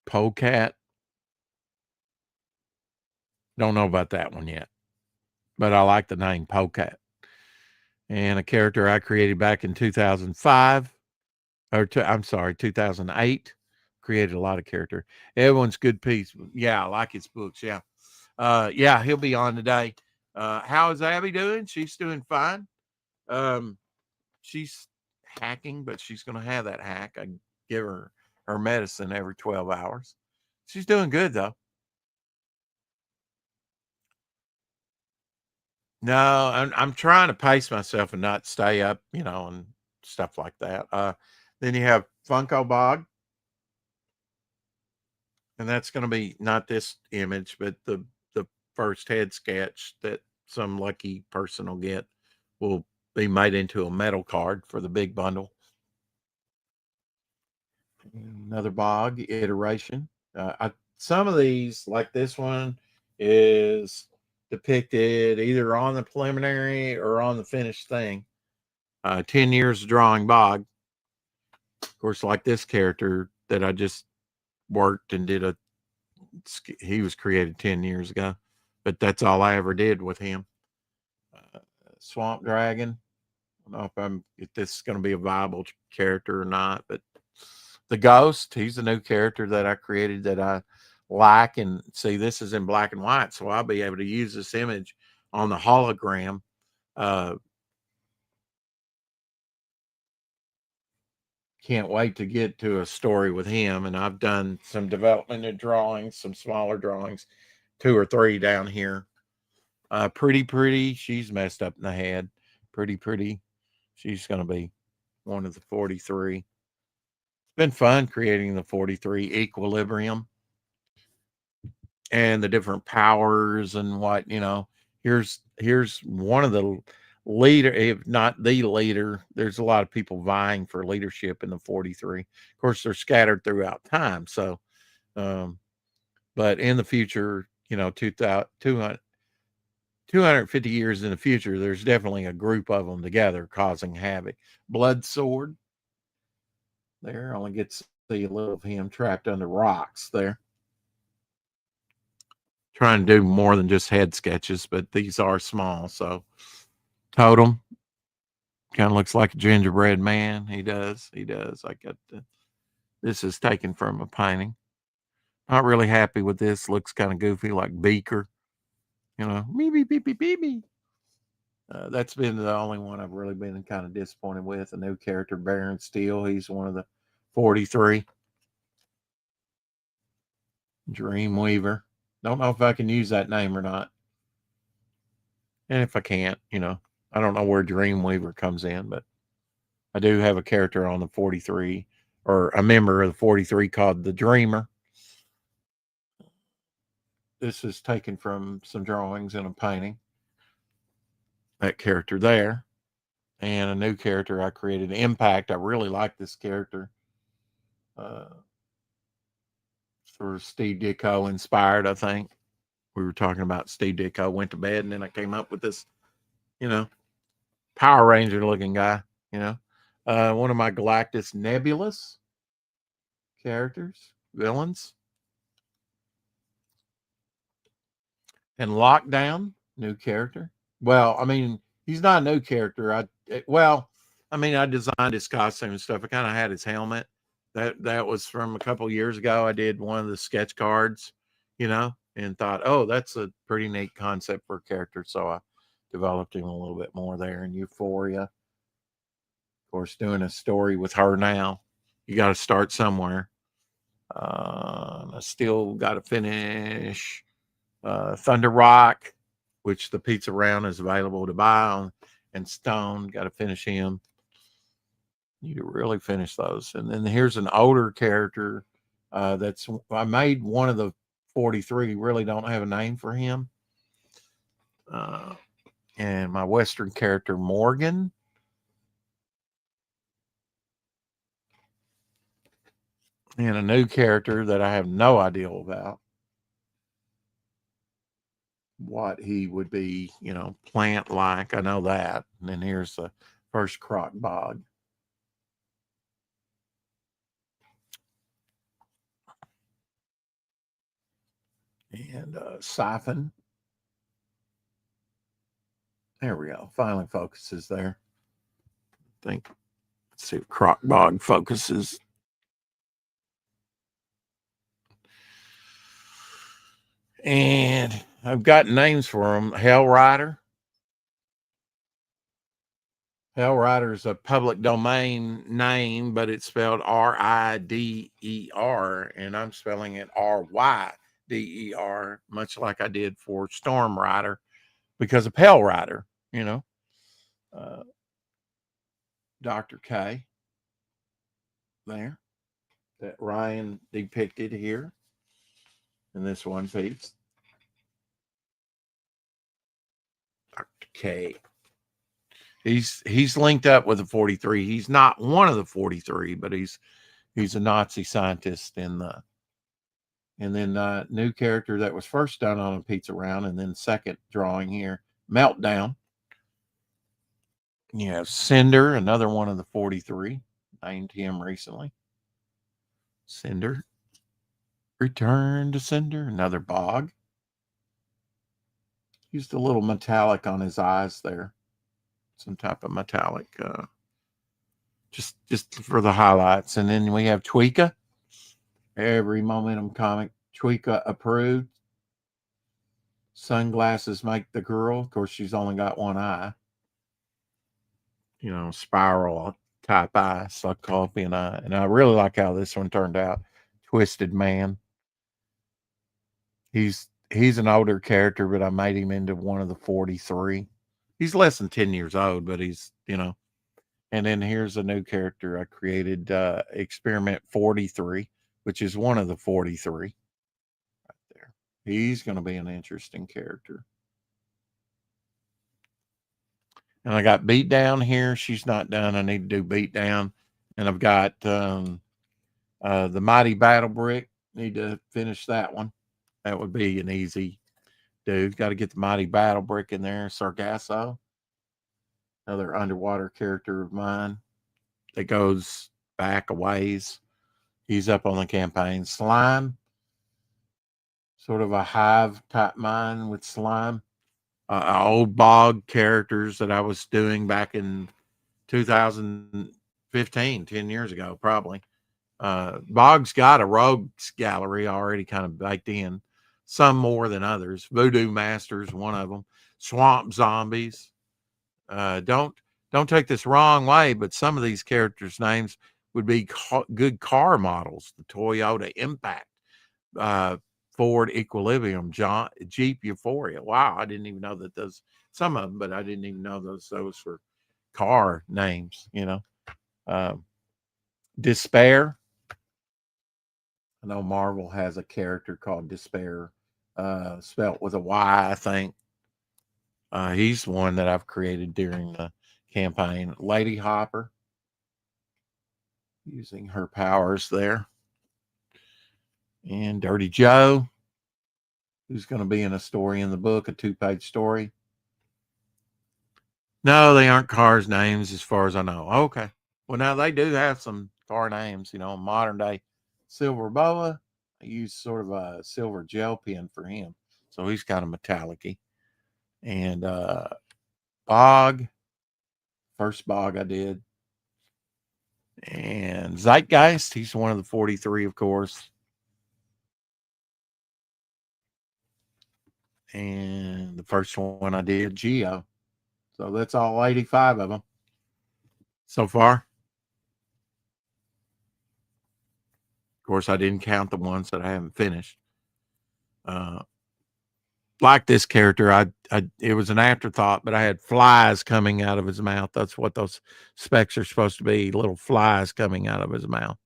Speaker 1: Polecat. Don't know about that one yet, but I like the name Polecat. And a character I created back in 2005, or 2008. Created a lot of character. Everyone's good piece. Yeah, I like his books. Yeah. Yeah, he'll be on today. How is Abby doing? She's doing fine. She's hacking, but she's going to have that hack. I give her medicine every 12 hours. She's doing good, though. No, I'm trying to pace myself and not stay up, and stuff like that. Then you have Funko Bog, and that's going to be not this image, but the first head sketch that some lucky person will get will be made into a metal card for the big bundle. Another Bog iteration. Some of these, like this one, is depicted either on the preliminary or on the finished thing. 10 years of drawing Bog. Of course, like this character that I just worked and did he was created 10 years ago, but that's all I ever did with him. Swamp Dragon. I don't know if this is going to be a viable character or not, but the Ghost, he's a new character that I created that I like. And see, this is in black and white, so I'll be able to use this image on the hologram. Can't wait to get to a story with him. And I've done some development of drawings, some smaller drawings, 2 or 3 down here. Pretty. She's messed up in the head. Pretty. She's going to be one of the 43. It's been fun creating the 43 equilibrium and the different powers and what, here's one of the leader, if not the leader. There's a lot of people vying for leadership in the 43. Of course, they're scattered throughout time. So, but in the future, 250 years in the future, there's definitely a group of them together causing havoc. Blood Sword there only gets to see a little of him trapped under rocks there. Trying to do more than just head sketches, but these are small. So Totem kind of looks like a gingerbread man. He does. This is taken from a painting. Not really happy with this. Looks kind of goofy, like Beaker. Me, beep, beep, beep, beep, beep. That's been the only one I've really been kind of disappointed with. A new character, Baron Steel. He's one of the 43. Dreamweaver. Don't know if I can use that name or not. And if I can't, I don't know where Dreamweaver comes in, but I do have a character on the 43, or a member of the 43 called the Dreamer. This is taken from some drawings in a painting. That character there. And a new character I created, Impact. I really like this character. Sort of Steve Ditko inspired, I think. We were talking about Steve Ditko, went to bed, and then I came up with this, Power Ranger looking guy, one of my Galactus Nebulous characters, villains. And Lockdown, new character. Well, I mean, he's not a new character. I designed his costume and stuff. I kind of had his helmet. That was from a couple years ago. I did one of the sketch cards, and thought, oh, that's a pretty neat concept for a character. So I developed him a little bit more there in Euphoria. Of course, doing a story with her now. You got to start somewhere. I still got to finish Thunder Rock, which the Pizza Round is available to buy on, and Stone. Got to finish him. You really finish those. And then here's an older character I made one of the 43. Really don't have a name for him. And my Western character, Morgan. And a new character that I have no idea about what he would be, plant like. I know that. And then here's the first Croc Bog. And Siphon. There we go. Finally focuses there. I think. Let's see if Croc Bog focuses. And I've got names for them. Hell Rider. Hell Rider is a public domain name, but it's spelled Rider, and I'm spelling it Ryder, much like I did for Storm Rider because of Hell Rider, Dr. K there that Ryan depicted here in this one piece. Dr. K. He's linked up with the 43. He's not one of the 43, but he's a Nazi scientist and then new character that was first done on a Pizza Round, and then second drawing here, Meltdown. You have Cinder, another one of the 43. Named him recently. Cinder. Return to Cinder, another Bog. Used a little metallic on his eyes there. Some type of metallic, just for the highlights. And then we have Tweeka. Every Momentum comic, Tweeka approved. Sunglasses make the girl. Of course, she's only got one eye. Spiral type eye, Cyclopean eye. And I really like how this one turned out. Twisted Man. He's an older character, but I made him into one of the 43. He's less than 10 years old, but he's, And then here's a new character I created, Experiment 43, which is one of the 43 right there. He's going to be an interesting character. And I got Beat Down here. She's not done. I need to do Beat Down. And I've got the Mighty Battle Brick. Need to finish that one. That would be an easy do. Got to get the Mighty Battle Brick in there. Sargasso, another underwater character of mine that goes back a ways. He's up on the campaign. Slime, sort of a hive type mine with slime. Old bog characters that I was doing back in 2015, 10 years ago, probably. Bog's got a rogues gallery already kind of baked in, some more than others. Voodoo Masters, one of them. Swamp Zombies. Don't take this wrong way, but some of these characters' names would be good car models. The Toyota Impact, Ford Equilibrium, Jeep Euphoria. Wow, I didn't even know that those, some of them, but I didn't even know those were car names, Despair. I know Marvel has a character called Despair, spelt with a Y, I think. He's one that I've created during the campaign. Lady Hopper, using her powers there. And Dirty Joe, who's going to be in a story in the book, a 2-page story. No, they aren't cars' names as far as I know. Okay. Well, now they do have some car names, modern day Silver Boa. I use sort of a silver gel pen for him. So he's kind of metallic-y. And Bog, first Bog I did. And Zeitgeist, he's one of the 43, of course. And the first one I did, Geo. So that's all 85 of them so far. Of course, I didn't count the ones that I haven't finished. Like this character, it was an afterthought, but I had flies coming out of his mouth. That's what those specs are supposed to be, little flies coming out of his mouth.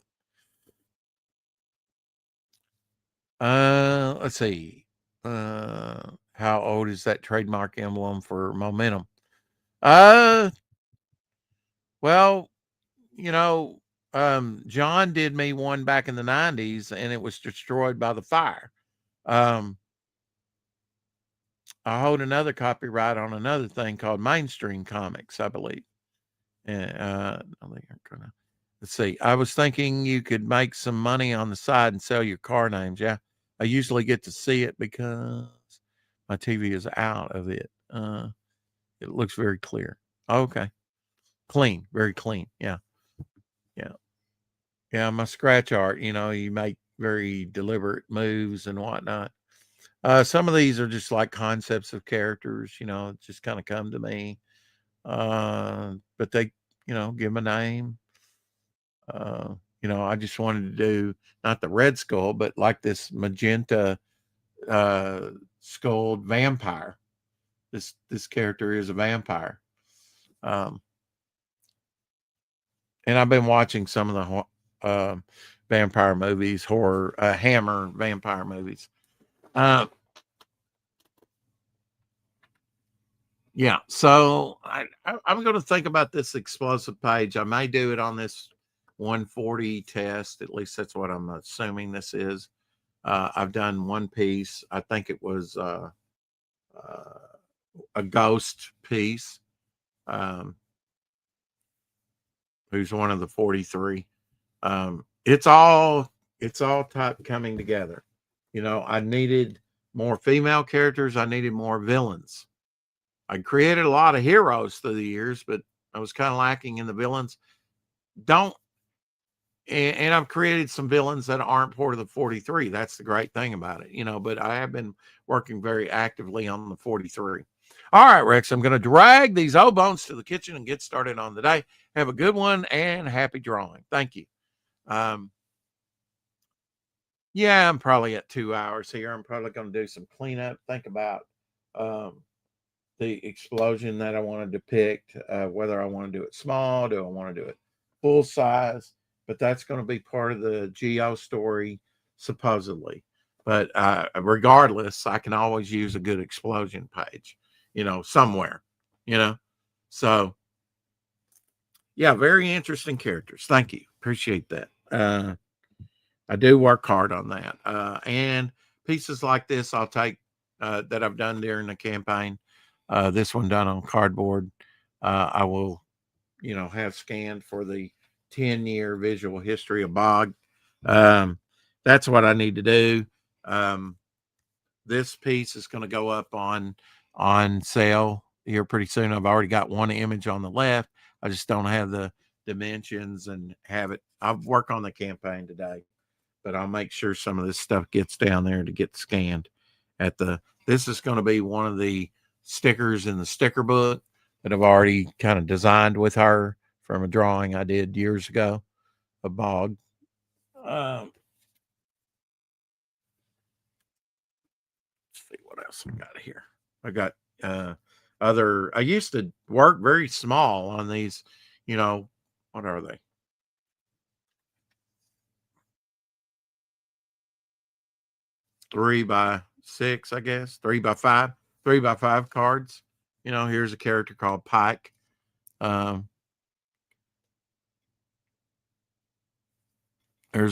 Speaker 1: Let's see. How old is that trademark emblem for Momentum? Well, John did me one back in the 90s and it was destroyed by the fire. I hold another copyright on another thing called Mainstream Comics, I believe. And let's see. I was thinking you could make some money on the side and sell your car names. Yeah. I usually get to see it because my TV is out of it. It looks very clear. Okay. Clean, very clean. Yeah. Yeah. Yeah. My scratch art, you make very deliberate moves and whatnot. Some of these are just like concepts of characters, just kind of come to me. But they, give them a name. I just wanted to do not the red skull, but like this magenta skulled vampire. This character is a vampire. And I've been watching some of the vampire movies, horror, Hammer vampire movies. Yeah, so I'm going to think about this explosive page. I may do it on this 140 test. At least that's what I'm assuming this is. I've done one piece. I think it was a ghost piece, who's one of the 43. It's all type coming together. I needed more female characters. I needed more villains. I created a lot of heroes through the years, but I was kind of lacking in the villains. And I've created some villains that aren't part of the 43. That's the great thing about it, but I have been working very actively on the 43. All right, Rex, I'm going to drag these old bones to the kitchen and get started on the day. Have a good one and happy drawing. Thank you. Yeah, I'm probably at 2 hours here. I'm probably going to do some cleanup. Think about the explosion that I want to depict, whether I want to do it small, do I want to do it full size, but that's going to be part of the Geo story, supposedly. But regardless, I can always use a good explosion page, somewhere, you know. So, yeah, very interesting characters. Thank you. Appreciate that. I do work hard on that. And pieces like this, I'll take that I've done during the campaign. This one done on cardboard. I will, have scanned for the 10-year visual history of Bog. That's what I need to do. This piece is going to go up on sale here pretty soon. I've already got one image on the left. I just don't have the dimensions and have it. I'll work on the campaign today, but I'll make sure some of this stuff gets down there to get scanned this is going to be one of the stickers in the sticker book that I've already kind of designed with her from a drawing I did years ago, a Bog. Let's see what else I got here. I got I used to work very small on these, what are they? 3x6, I guess, 3x5, 3x5 cards. Here's a character called Pike. There's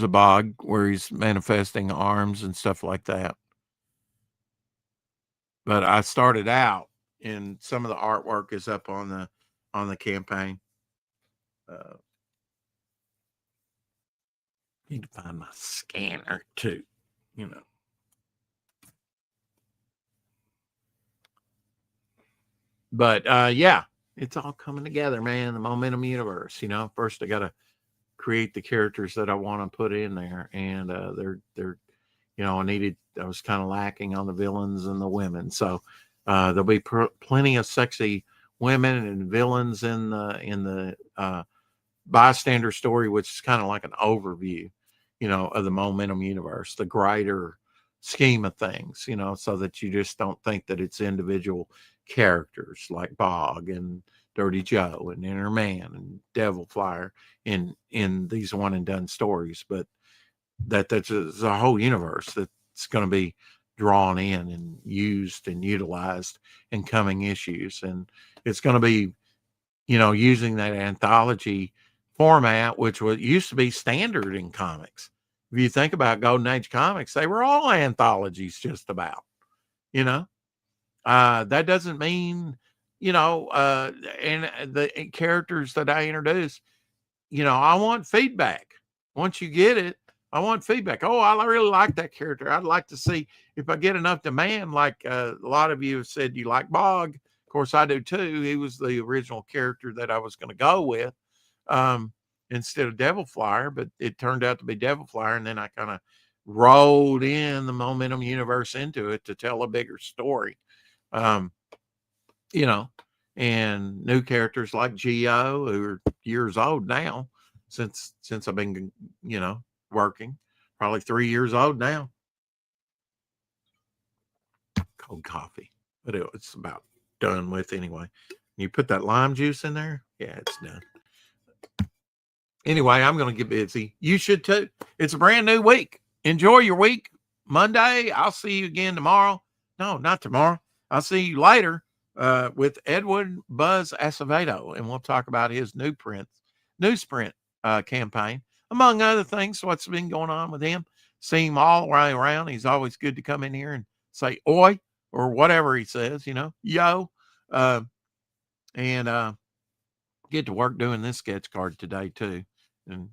Speaker 1: a Bog where he's manifesting arms and stuff like that. But I started out, and some of the artwork is up on the campaign. Need to find my scanner too, But yeah, it's all coming together, man. The Momentum universe. First I got to create the characters that I want to put in there, and they're I was kind of lacking on the villains and the women, so there'll be plenty of sexy women and villains in the bystander story, which is kind of like an overview, of the Momentum universe, the greater scheme of things, so that you just don't think that it's individual characters like Bog and Dirty Joe and Inner Man and Devil Flyer in these one and done stories, but that's a whole universe that's going to be drawn in and used and utilized in coming issues. And it's going to be, using that anthology format, which used to be standard in comics. If you think about Golden Age comics, they were all anthologies just about, that doesn't mean, and the characters that I introduce, I want feedback. Once you get it, I want feedback. Oh, I really like that character. I'd like to see if I get enough demand, like a lot of you have said you like Bog. Of course, I do too. He was the original character that I was going to go with instead of Devil Flyer, but it turned out to be Devil Flyer. And then I kind of rolled in the Momentum universe into it to tell a bigger story. And new characters like Geo, who are years old now, since I've been, working, probably 3 years old now. Cold coffee, but it's about done with anyway. You put that lime juice in there, yeah, it's done. Anyway, I'm going to get busy. You should too. It's a brand new week. Enjoy your week. Monday, I'll see you again tomorrow. No, not tomorrow. I'll see you later with Edwin Buzz Acevedo, and we'll talk about his newsprint campaign, among other things. What's been going on with him? See him all the way around. He's always good to come in here and say "oi" or whatever he says, yo, and get to work doing this sketch card today too, and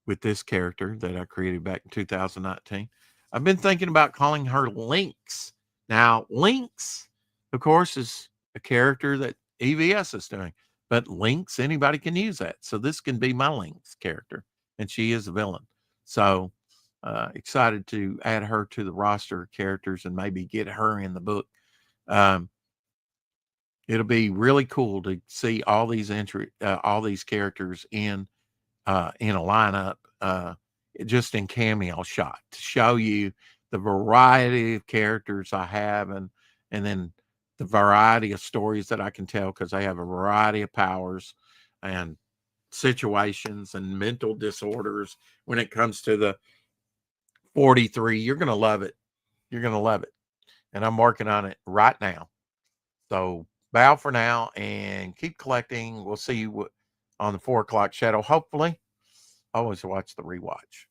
Speaker 1: with this character that I created back in 2019. I've been thinking about calling her Lynx. Now, Lynx, of course, is a character that EVS is doing, but Lynx, anybody can use that. So this can be my Lynx character, and she is a villain. So excited to add her to the roster of characters and maybe get her in the book. It'll be really cool to see all these characters in a lineup, just in cameo shot, to show you the variety of characters I have, and then the variety of stories that I can tell, because they have a variety of powers and situations and mental disorders when it comes to the 43. You're going to love it. You're going to love it. And I'm working on it right now. So bow for now and keep collecting. We'll see you on the 4 o'clock shadow. Hopefully, always watch the rewatch.